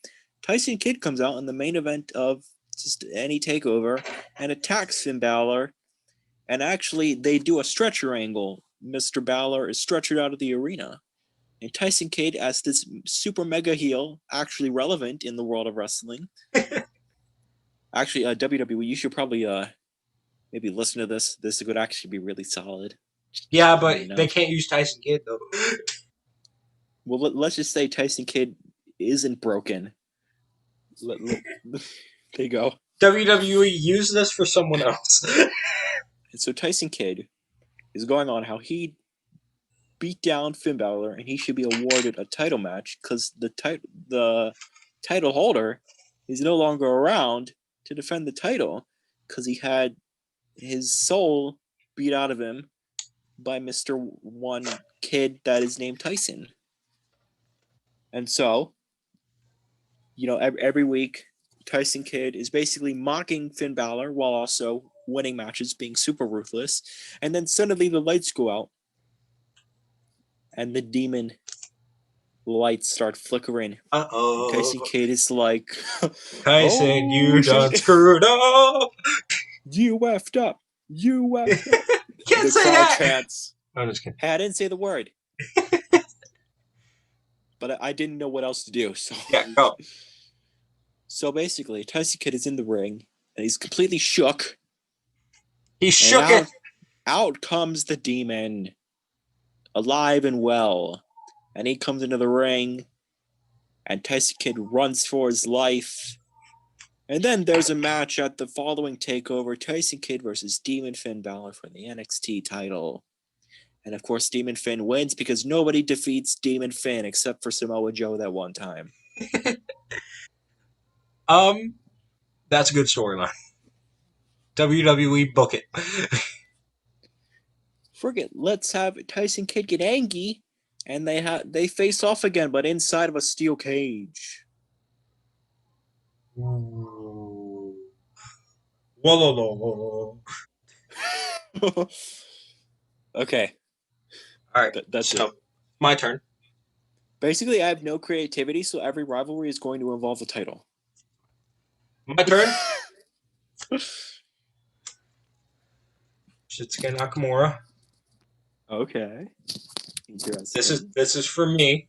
Tyson Kidd comes out in the main event of just any takeover and attacks Finn Balor. And actually, they do a stretcher angle. Mr. Balor is stretchered out of the arena. And Tyson Kidd, as this super mega heel, actually relevant in the world of wrestling. Actually, WWE, you should probably maybe listen to this. This would actually be really solid. Yeah, but they can't use Tyson Kidd though. Well, let's just say Tyson Kidd isn't broken. There you go. WWE use this for someone else. And so Tyson Kidd is going on how he beat down Finn Balor and he should be awarded a title match because the title holder is no longer around to defend the title because he had his soul beat out of him by Mr. One Kid that is named Tyson. And so, every week Tyson Kidd is basically mocking Finn Balor while also winning matches, being super ruthless. And then suddenly the lights go out, and the demon lights start flickering. Tyson Kidd is like, Tyson, you "Oh done shit, screwed up. you effed up, you effed up." Can't The say crowd that. chants. I'm just kidding. Hey, I didn't say the word, but I didn't know what else to do. Yeah, go. So basically, Tyson Kidd is in the ring, and he's completely shook. He And shook it. out comes the demon, alive and well. And he comes into the ring, and Tyson Kidd runs for his life. And then there's a match at the following takeover: Tyson Kidd versus Demon Finn Balor for the NXT title. And of course, Demon Finn wins because nobody defeats Demon Finn except for Samoa Joe that one time. That's a good storyline. WWE, book it. Forget, let's have Tyson Kidd get angry, and they face off again, but inside of a steel cage. Whoa, whoa, whoa. Okay, All right, that's so it. my turn. Basically, I have no creativity, so every rivalry is going to involve a title. My turn. Shinsuke Nakamura. Okay. Interesting. This is for me.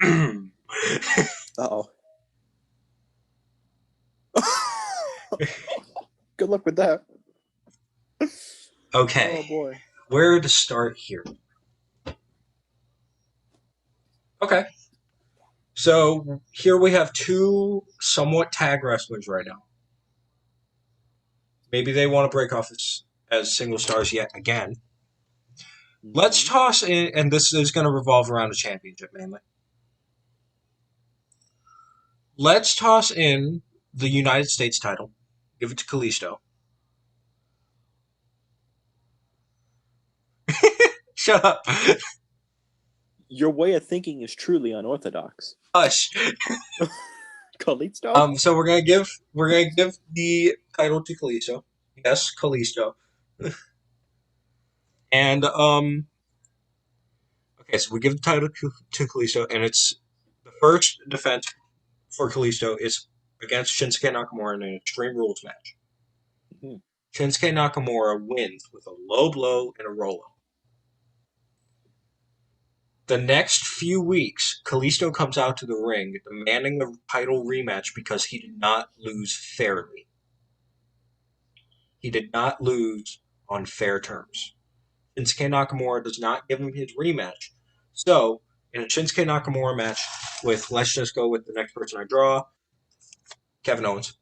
Uh-oh. Good luck with that. Okay, Oh boy. where to start here? Okay, so here we have two somewhat tag wrestlers right now. Maybe they want to break off as single stars yet again. Let's toss in, and this is going to revolve around a championship mainly. Let's toss in the United States title. Give it to Kalisto. Shut up. Your way of thinking is truly unorthodox. Hush. Kalisto? So we're gonna give the title to Kalisto. Yes, Kalisto. And okay, so we give the title to Kalisto, and it's the first defense for Kalisto is against Shinsuke Nakamura in an Extreme Rules match. Mm-hmm. Shinsuke Nakamura wins with a low blow and a roll up. The next few weeks, Kalisto comes out to the ring demanding the title rematch because he did not lose fairly. He did not lose on fair terms. Shinsuke Nakamura does not give him his rematch. So, in a Shinsuke Nakamura match with, let's just go with the next person I draw, Kevin Owens.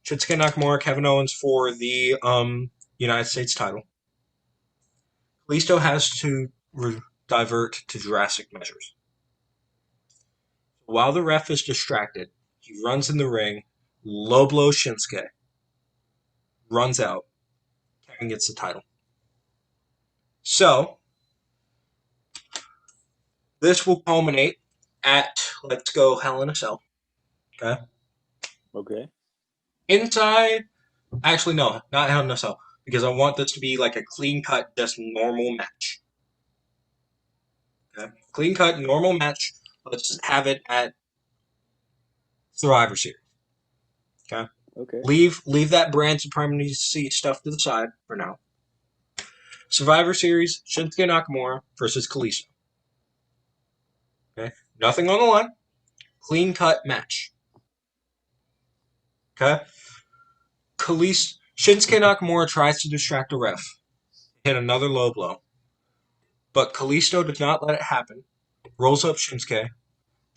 Shinsuke Nakamura, Kevin Owens for the United States title. Kalisto has to divert to drastic measures. While the ref is distracted, he runs in the ring, low blow Shinsuke, runs out, Kevin gets the title. So, this will culminate at, let's go, Hell in a Cell. Okay? Okay. Inside, actually, no, not Hell in a Cell, because I want this to be like a clean cut, just normal match. Okay? Clean cut, normal match. Let's have it at Survivor Series. Okay? Okay. Leave that brand supremacy stuff to the side for now. Survivor Series, Shinsuke Nakamura versus Kalisto. Okay? Nothing on the line. Clean cut match. Okay? Shinsuke Nakamura tries to distract a ref. Hit another low blow. But Kalisto does not let it happen. Rolls up Shinsuke.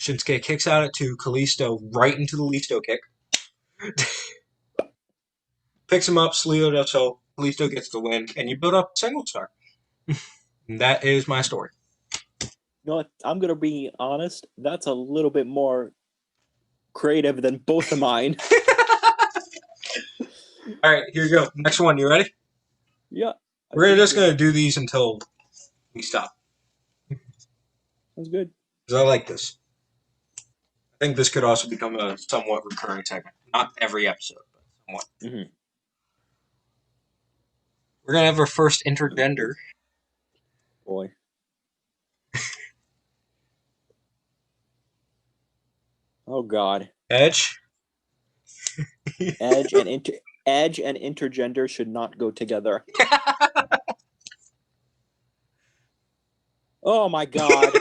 Shinsuke kicks out at two. Kalisto right into the Listo kick. Picks him up, Sleo does so. Kalisto gets the win, and you build up a single star. And that is my story. You know what? I'm gonna be honest. That's a little bit more creative than both of mine. All right, here you go. Next one. You ready? Yeah. We're just going to do these until we stop. That's good. Because I like this. I think this could also become a somewhat recurring segment. Not every episode, but somewhat. Mm-hmm. We're gonna have our first intergender. Boy. Oh God. Edge. Edge and intergender should not go together. Oh my God.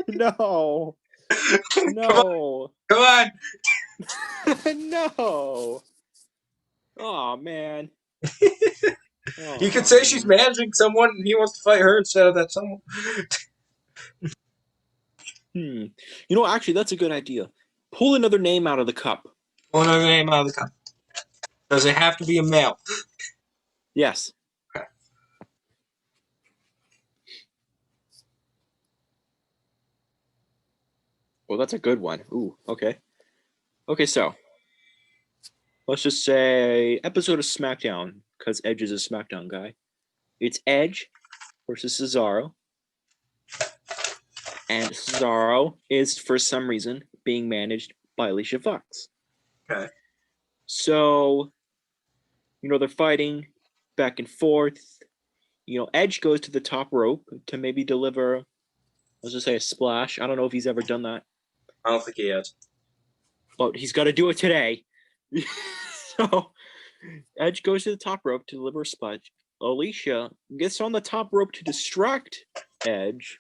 No. No. Come on. No. Oh man. You could Oh, say she's man. managing someone and he wants to fight her instead of that someone. You know, actually, that's a good idea. Pull another name out of the cup. Pull another name out of the cup. Does it have to be a male? Yes. Okay. Well, that's a good one. Ooh, okay. Okay, so let's just say episode of SmackDown, because Edge is a SmackDown guy. It's Edge versus Cesaro. And Cesaro is, for some reason, being managed by Alicia Fox. Okay. So, you know, they're fighting back and forth. You know, Edge goes to the top rope to maybe deliver, let's just say, a splash. I don't know if he's ever done that, I don't think he has. but he's got to do it today. So, Edge goes to the top rope to deliver a splash. Alicia gets on the top rope to distract Edge.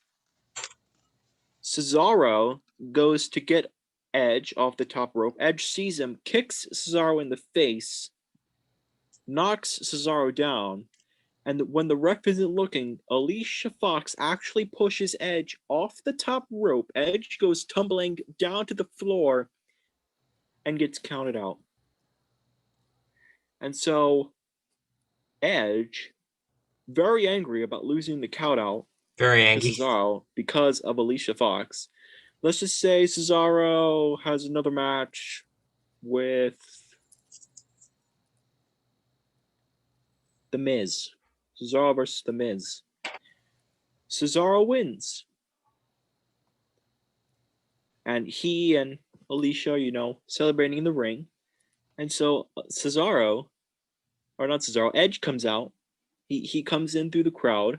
Cesaro goes to get Edge off the top rope. Edge sees him, kicks Cesaro in the face, knocks Cesaro down, and when the ref isn't looking, Alicia Fox actually pushes Edge off the top rope. Edge goes tumbling down to the floor and gets counted out. And so Edge, very angry about losing the count out Very to angry. Cesaro because of Alicia Fox. Let's just say Cesaro has another match with The Miz. Cesaro versus The Miz. Cesaro wins. And he and Alicia, you know, celebrating in the ring. And so Cesaro, or not Cesaro, Edge comes out. He comes in through the crowd.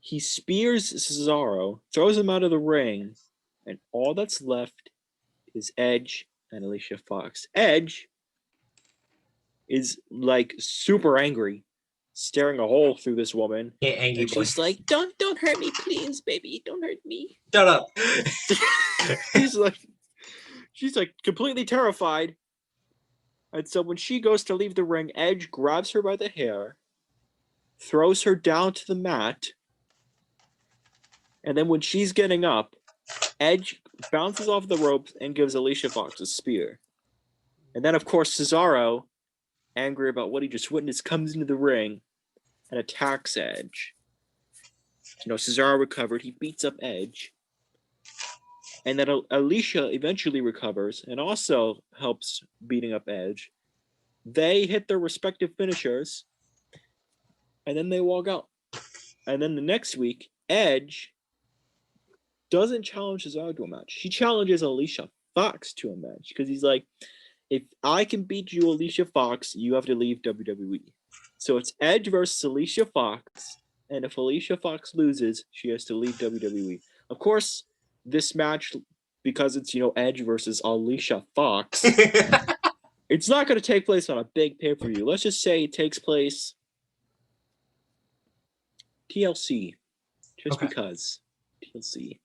He spears Cesaro, throws him out of the ring, and all that's left is Edge and Alicia Fox. Edge is like super angry, staring a hole through this woman. Yeah, angry And boy. she's like, don't hurt me, please, baby. Don't hurt me. Shut up. she's like completely terrified. And so when she goes to leave the ring, Edge grabs her by the hair, throws her down to the mat, and then when she's getting up, Edge bounces off the ropes and gives Alicia Fox a spear. And then, of course, Cesaro, angry about what he just witnessed, comes into the ring and attacks Edge. You know, Cesaro recovered. He beats up Edge. And then Alicia eventually recovers and also helps beating up Edge. They hit their respective finishers, and then they walk out. And then the next week, Edge doesn't challenge Cesaro to a match. He challenges Alicia Fox to a match because he's like, if I can beat you, Alicia Fox, you have to leave WWE. So it's Edge versus Alicia Fox, and if Alicia Fox loses, she has to leave WWE. Of course, this match, because it's, you know, Edge versus Alicia Fox, it's not going to take place on a big pay-per-view. Let's just say it takes place TLC, just Okay. because TLC.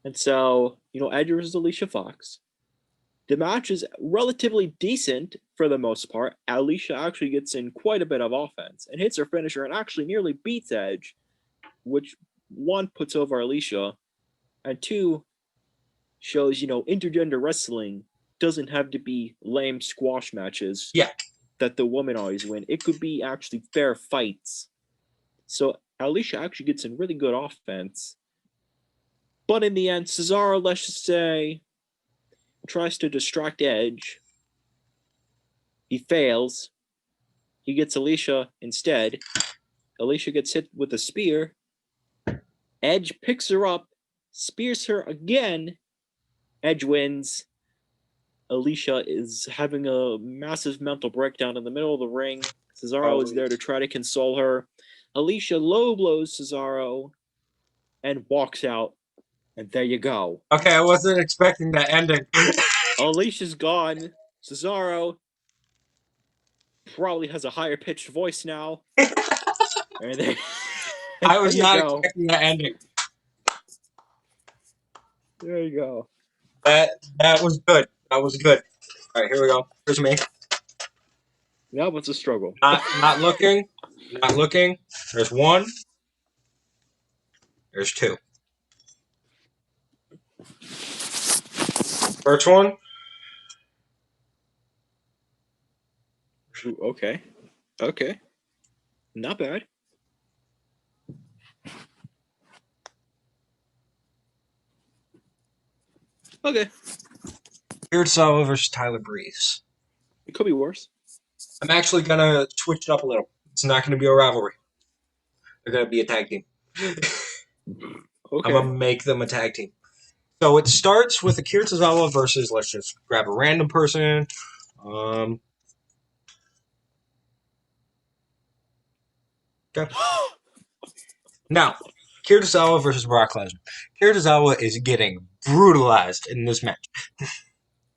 And so, you know, Edge versus Alicia Fox. The match is relatively decent for the most part. Alicia actually gets in quite a bit of offense and hits her finisher and actually nearly beats Edge, which one, puts over Alicia, and two, shows, you know, intergender wrestling doesn't have to be lame squash matches that the women always win. It could be actually fair fights. So Alicia actually gets in really good offense. But in the end, Cesaro, let's just say, tries to distract Edge. He fails. He gets Alicia instead. Alicia gets hit with a spear. Edge picks her up spears her again. Edge wins. Alicia is having a massive mental breakdown in the middle of the ring. Cesaro is there to try to console her. Alicia low blows Cesaro and walks out. And there you go. Okay, I wasn't expecting that ending. Alicia's gone. Cesaro probably has a higher pitched voice now. And there, I was there you not go. expecting that ending. There you go. That was good. That was good. All right, here we go. Here's me. Now it's a struggle. Not looking. Not looking. There's one. There's two. First one. Ooh, okay. Okay. Not bad. Okay. Kurosawa versus Tyler Breeze. It could be worse. I'm actually gonna switch it up a little. It's not gonna be a rivalry. They're gonna be a tag team. Okay. I'm gonna make them a tag team. So it starts with Akira Tozawa versus, let's just grab a random person. Okay. Now, Akira Tozawa versus Brock Lesnar. Akira Tozawa is getting brutalized in this match.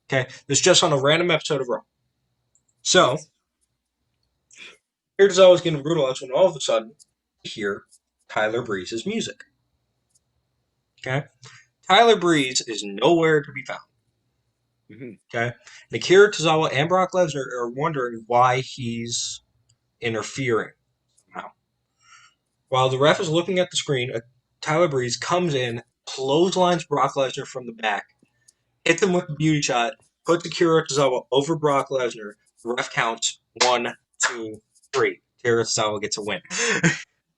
Okay, this is just on a random episode of Raw. So, Akira Tozawa is getting brutalized when all of a sudden you hear Tyler Breeze's music. Okay, Tyler Breeze is nowhere to be found. Mm-hmm. Okay, and Akira Tozawa and Brock Lesnar are wondering why he's interfering somehow. While the ref is looking at the screen, Tyler Breeze comes in, clotheslines Brock Lesnar from the back, hits him with a beauty shot, puts Akira Tozawa over Brock Lesnar. The ref counts 1, 2, 3. Akira Tozawa gets a win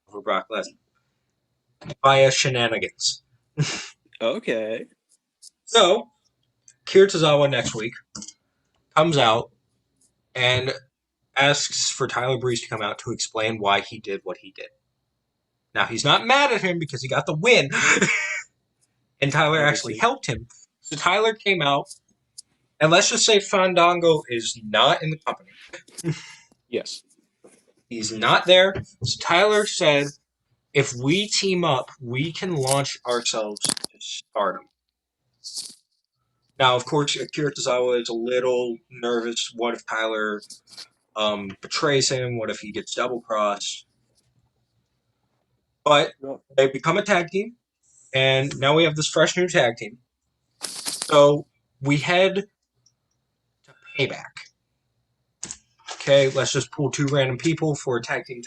over Brock Lesnar via shenanigans. Okay. So, Akira Tozawa next week comes out and asks for Tyler Breeze to come out to explain why he did what he did. Now, he's not mad at him because he got the win, and Tyler actually helped him. So Tyler came out, and let's just say Fandango is not in the company. Yes. He's not there. So Tyler said, if we team up, we can launch ourselves to stardom. Now, of course, Akira Tozawa is a little nervous. What if Tyler betrays him? What if he gets double-crossed? But they become a tag team, and now we have this fresh new tag team. So we head to Payback. Okay, let's just pull 2 random people for tag team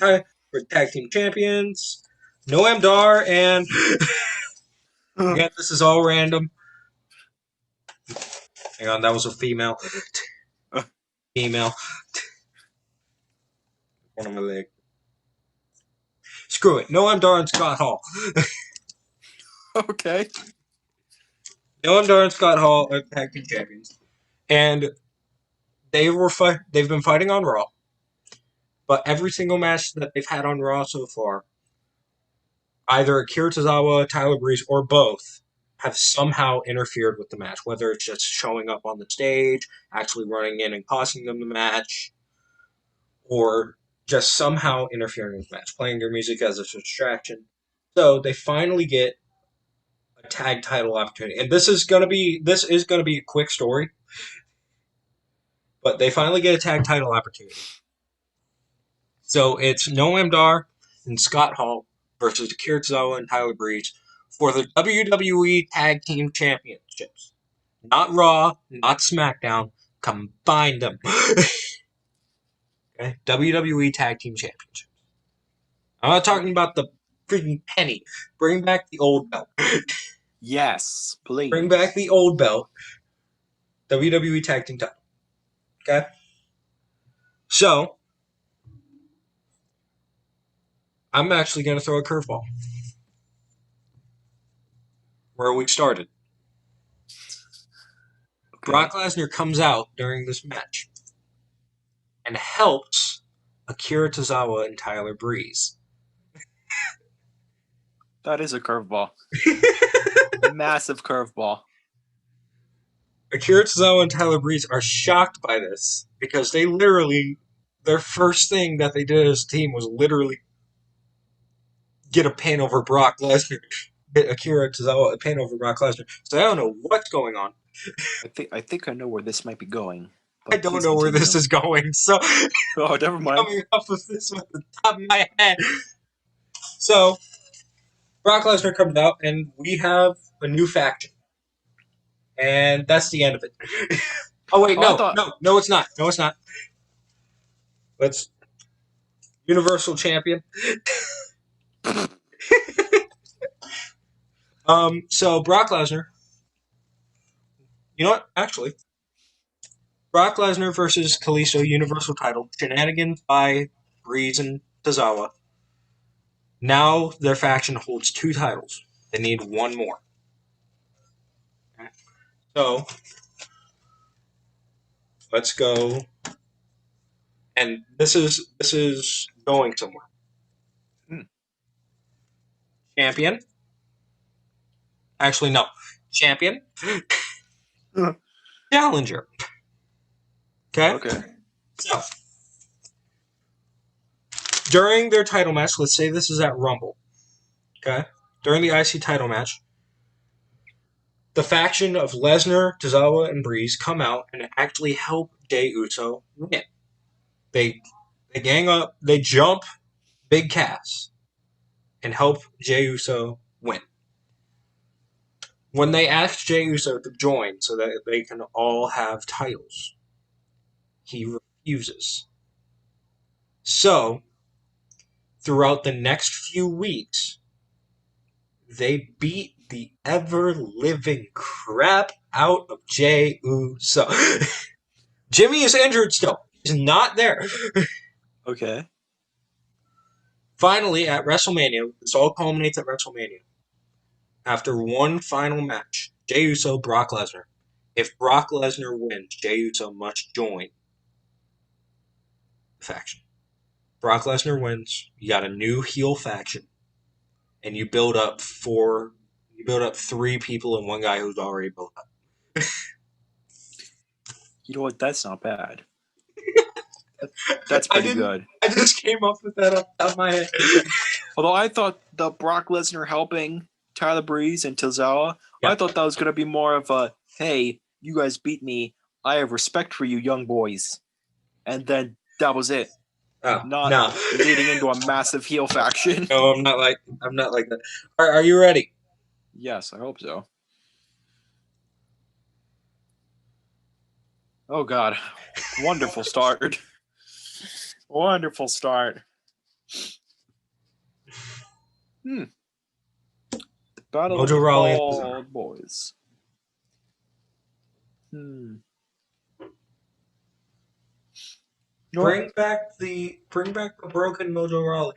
champions. Noam Dar and again, this is all random. Hang on, that was a female. Female. One on my leg. Screw it. Noam Dar and Scott Hall. Okay. Noam Dar and Scott Hall are tag team champions, and they've been fighting on Raw. But every single match that they've had on Raw so far, either Akira Tozawa, Tyler Breeze, or both have somehow interfered with the match, whether it's just showing up on the stage, actually running in and costing them the match, or just somehow interfering with the match, playing their music as a distraction. So they finally get a tag title opportunity, and this is gonna be a quick story, but they finally get a tag title opportunity. So it's Noam Dar and Scott Hall versus Akira Tozawa and Tyler Breeze for the WWE Tag Team Championships. Not Raw, not SmackDown. Combine them. Okay? WWE Tag Team Championships. I'm not talking about the freaking penny. Bring back the old belt. Yes, please. Bring back the old belt. WWE Tag Team title. Okay? So, I'm actually going to throw a curveball. Where we started. Okay. Brock Lesnar comes out during this match and helps Akira Tozawa and Tyler Breeze. That is a curveball. massive curveball. Akira Tozawa and Tyler Breeze are shocked by this because they literally, their first thing that they did as a team was literally get a pin over Brock Lesnar. Get Akira Tozawa a pin over Brock Lesnar. So I don't know what's going on. I think I know where this might be going. I But don't please know where this continue. is going. So Oh, never mind. coming off of this at the top of my head. So Brock Lesnar comes out, and we have a new faction, and that's the end of it. Oh wait, Oh, I no, thought. no, it's not. No, it's not. Let's Universal Champion. So Brock Lesnar. You know what? Actually, Brock Lesnar versus Kalisto Universal Title. Shenanigans by Breeze and Tozawa. Now their faction holds 2 titles. They need 1 more. Okay. So let's go. And this is going somewhere. Hmm. Champion. Actually, no. Champion. Challenger. Okay? Okay. So, during their title match, let's say this is at Rumble. Okay? During the IC title match, the faction of Lesnar, Tozawa, and Breeze come out and actually help Jey Uso win. They gang up, they jump Big Cass and help Jey Uso win. When they asked Jey Uso to join so that they can all have titles, he refuses. So, throughout the next few weeks, they beat the ever-living crap out of Jey Uso. Jimmy is injured still. He's not there. Okay. Finally, at WrestleMania, this all culminates at WrestleMania. After one final match, Jey Uso, Brock Lesnar. If Brock Lesnar wins, Jey Uso must join the faction. Brock Lesnar wins, you got a new heel faction, and you build up 3 people and 1 guy who's already built up. You know what? That's not bad. That's pretty good. I just came up with that off the top of my head. Although I thought the Brock Lesnar helping Tyler Breeze and Tozawa, Yeah. I thought that was going to be more of a, hey, you guys beat me. I have respect for you, young boys. And then that was it. Oh, Not no. leading into a massive heel faction. No, I'm not like that. Are you ready? Yes, I hope so. Oh, God. Wonderful start. Wonderful start. Battle Mojo of the Rawley and Bald Boys. You know what? Bring back the broken Mojo Rawley.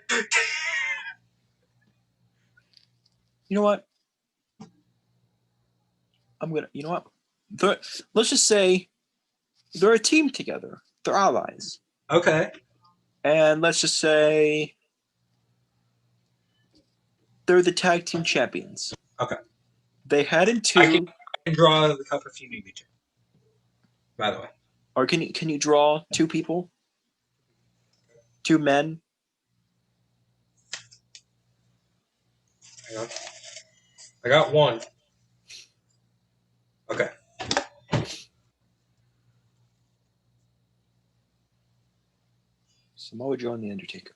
You know what? You know what? Let's just say they're a team together. They're allies. Okay. And let's just say they're the tag team champions. Okay. They head into. I can draw the cup if you need me to. By the way. Or can you draw 2 people? 2 men? Hang on. I got 1. Okay. Samoa Joe and The Undertaker.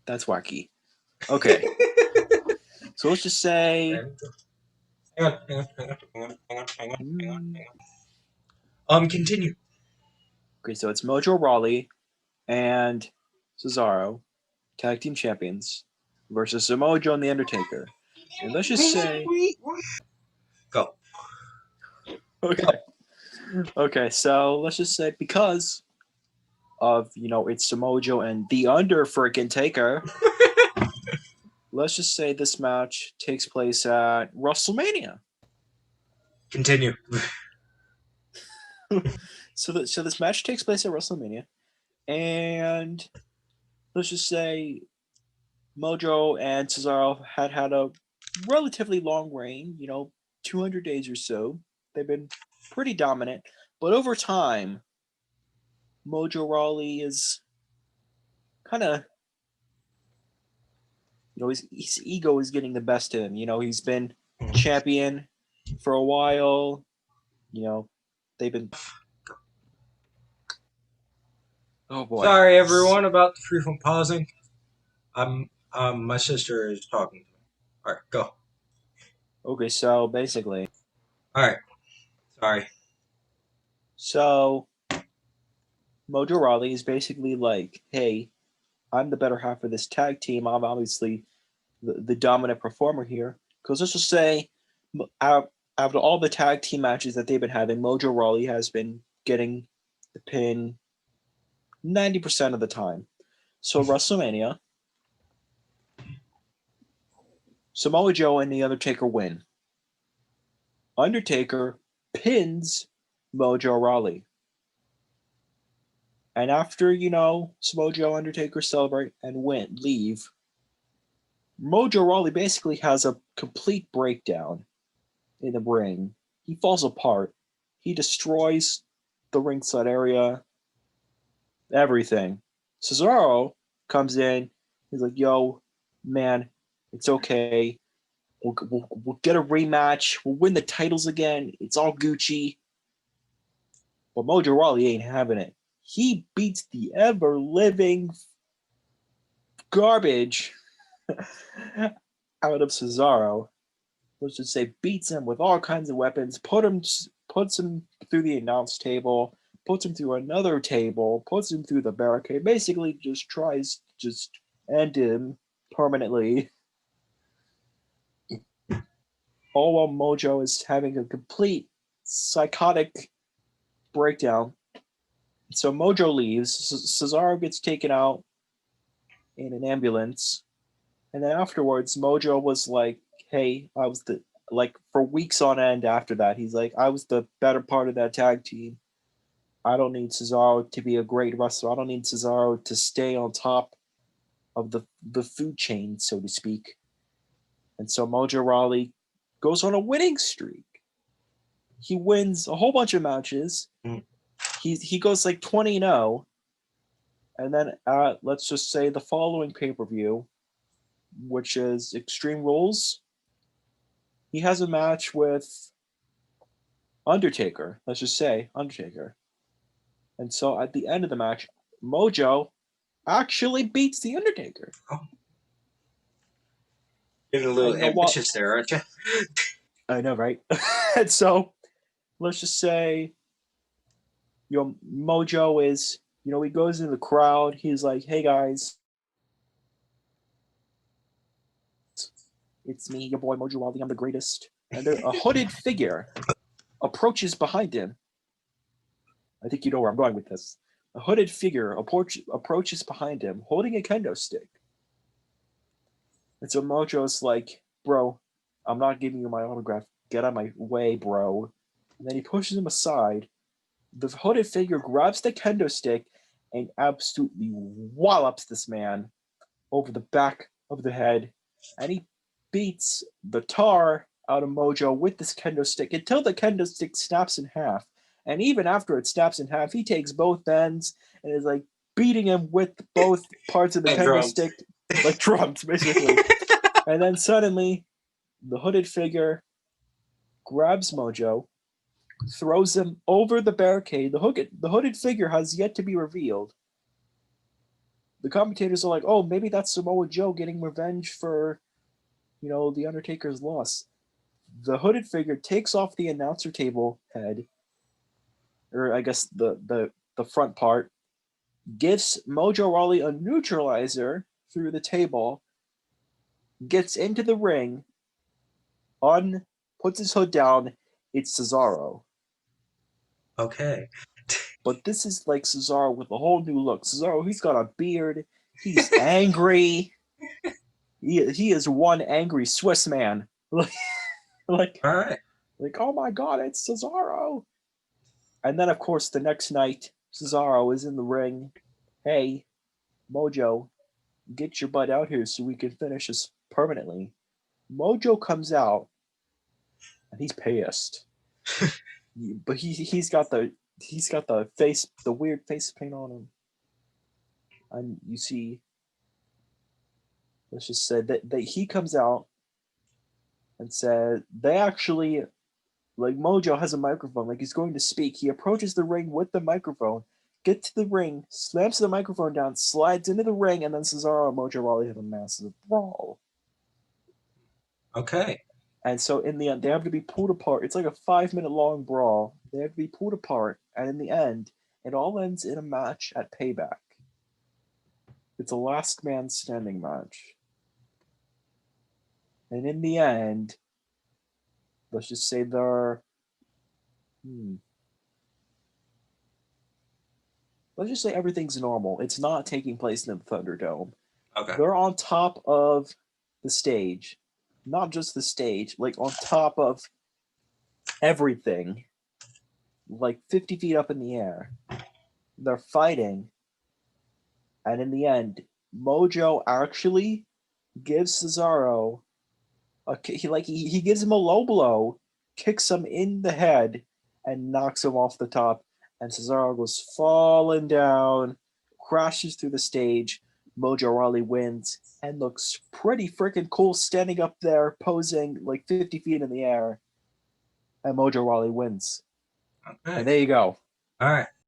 That's wacky. Okay. So let's just say. Hang on. Continue. Okay, so it's Mojo Rawley and Cesaro, tag team champions, versus Samoa Joe and The Undertaker. And let's just say. Go. Okay. Okay, so let's just say because of, it's Samoa Joe and The Taker, let's just say this match takes place at WrestleMania. Continue. So this match takes place at WrestleMania, and let's just say Mojo and Cesaro had a relatively long reign, 200 days or so. They've been pretty dominant, but over time, Mojo Rawley is kind of, his ego is getting the best of him. He's been champion for a while. They've been. Oh boy. Sorry, everyone, about the frequent pausing. My sister is talking to me. All right, go. Okay, so basically, All right, sorry. so Mojo Rawley is basically like, hey, I'm the better half of this tag team. I'm obviously the dominant performer here. Because let's just say, out of all the tag team matches that they've been having, Mojo Rawley has been getting the pin 90% of the time. So WrestleMania, Samoa Joe and The Undertaker win. Undertaker pins Mojo Rawley. And after, Samoa Joe, Undertaker celebrate and leave, Mojo Rawley basically has a complete breakdown in the ring. He falls apart. He destroys the ringside area, everything. Cesaro comes in. He's like, yo, man, it's okay. We'll get a rematch. We'll win the titles again. It's all Gucci. But Mojo Rawley ain't having it. He beats the ever living garbage out of Cesaro. Let's just say beats him with all kinds of weapons, puts him through the announce table, puts him through another table, puts him through the barricade, basically just tries to just end him permanently. All while Mojo is having a complete psychotic breakdown. So Mojo leaves, Cesaro gets taken out in an ambulance, and then afterwards Mojo was like, hey, I was the, like, for weeks on end after that, he's like, I was the better part of that tag team. I don't need Cesaro to be a great wrestler. I don't need Cesaro to stay on top of the food chain, so to speak. And so Mojo Rawley goes on a winning streak. He wins a whole bunch of matches. He goes like 20-0. And then let's just say the following pay-per-view, which is Extreme Rules, he has a match with Undertaker. Let's just say Undertaker. And so at the end of the match, Mojo actually beats the Undertaker. Oh. Getting a little ambitious there, aren't you? I know, right? And so let's just say, Mojo is, he goes into the crowd. He's like, hey guys, it's me, your boy Mojo Rawley. I'm the greatest. And a hooded figure approaches behind him. I think you know where I'm going with this. A hooded figure approaches behind him, holding a kendo stick. And so Mojo's like, bro, I'm not giving you my autograph. Get out of my way, bro. And then he pushes him aside. The hooded figure grabs the kendo stick and absolutely wallops this man over the back of the head. And he beats the tar out of Mojo with this kendo stick until the kendo stick snaps in half. And even after it snaps in half, he takes both ends and is like beating him with both parts of the kendo drums. stick, like drums, basically. And then suddenly, the hooded figure grabs Mojo, throws him over the barricade. The hooded figure has yet to be revealed. The commentators are like, oh, maybe that's Samoa Joe getting revenge for, the Undertaker's loss. The hooded figure takes off the announcer table head, or I guess the front part, gives Mojo Rawley a neutralizer through the table, gets into the ring, puts his hood down. It's Cesaro. Okay. But this is like Cesaro with a whole new look. Cesaro, he's got a beard. He's angry. He is one angry Swiss man. like, All right. oh my God, it's Cesaro. And then, of course, the next night, Cesaro is in the ring. Hey, Mojo, get your butt out here so we can finish this permanently. Mojo comes out and he's pissed. But he's got the weird face paint on him. And you see, let's just say that he comes out and said they actually, like, Mojo has a microphone, like he's going to speak. He approaches the ring with the microphone, gets to the ring, slams the microphone down, slides into the ring, and then Cesaro and Mojo Rawley have a massive brawl. Okay. And so in the end, they have to be pulled apart. It's like a 5 minute long brawl. They have to be pulled apart, and in the end, it all ends in a match at Payback. It's a last man standing match. And in the end, let's just say they're. Let's just say everything's normal. It's not taking place in the Thunderdome. Okay. They're on top of the stage. Not just the stage, like on top of everything. Like 50 feet up in the air. They're fighting. And in the end, Mojo actually gives Cesaro he gives him a low blow, kicks him in the head, and knocks him off the top. And Cesaro goes falling down, crashes through the stage. Mojo Rawley wins and looks pretty freaking cool standing up there, posing like 50 feet in the air. And Mojo Rawley wins. Okay. And there you go. All right.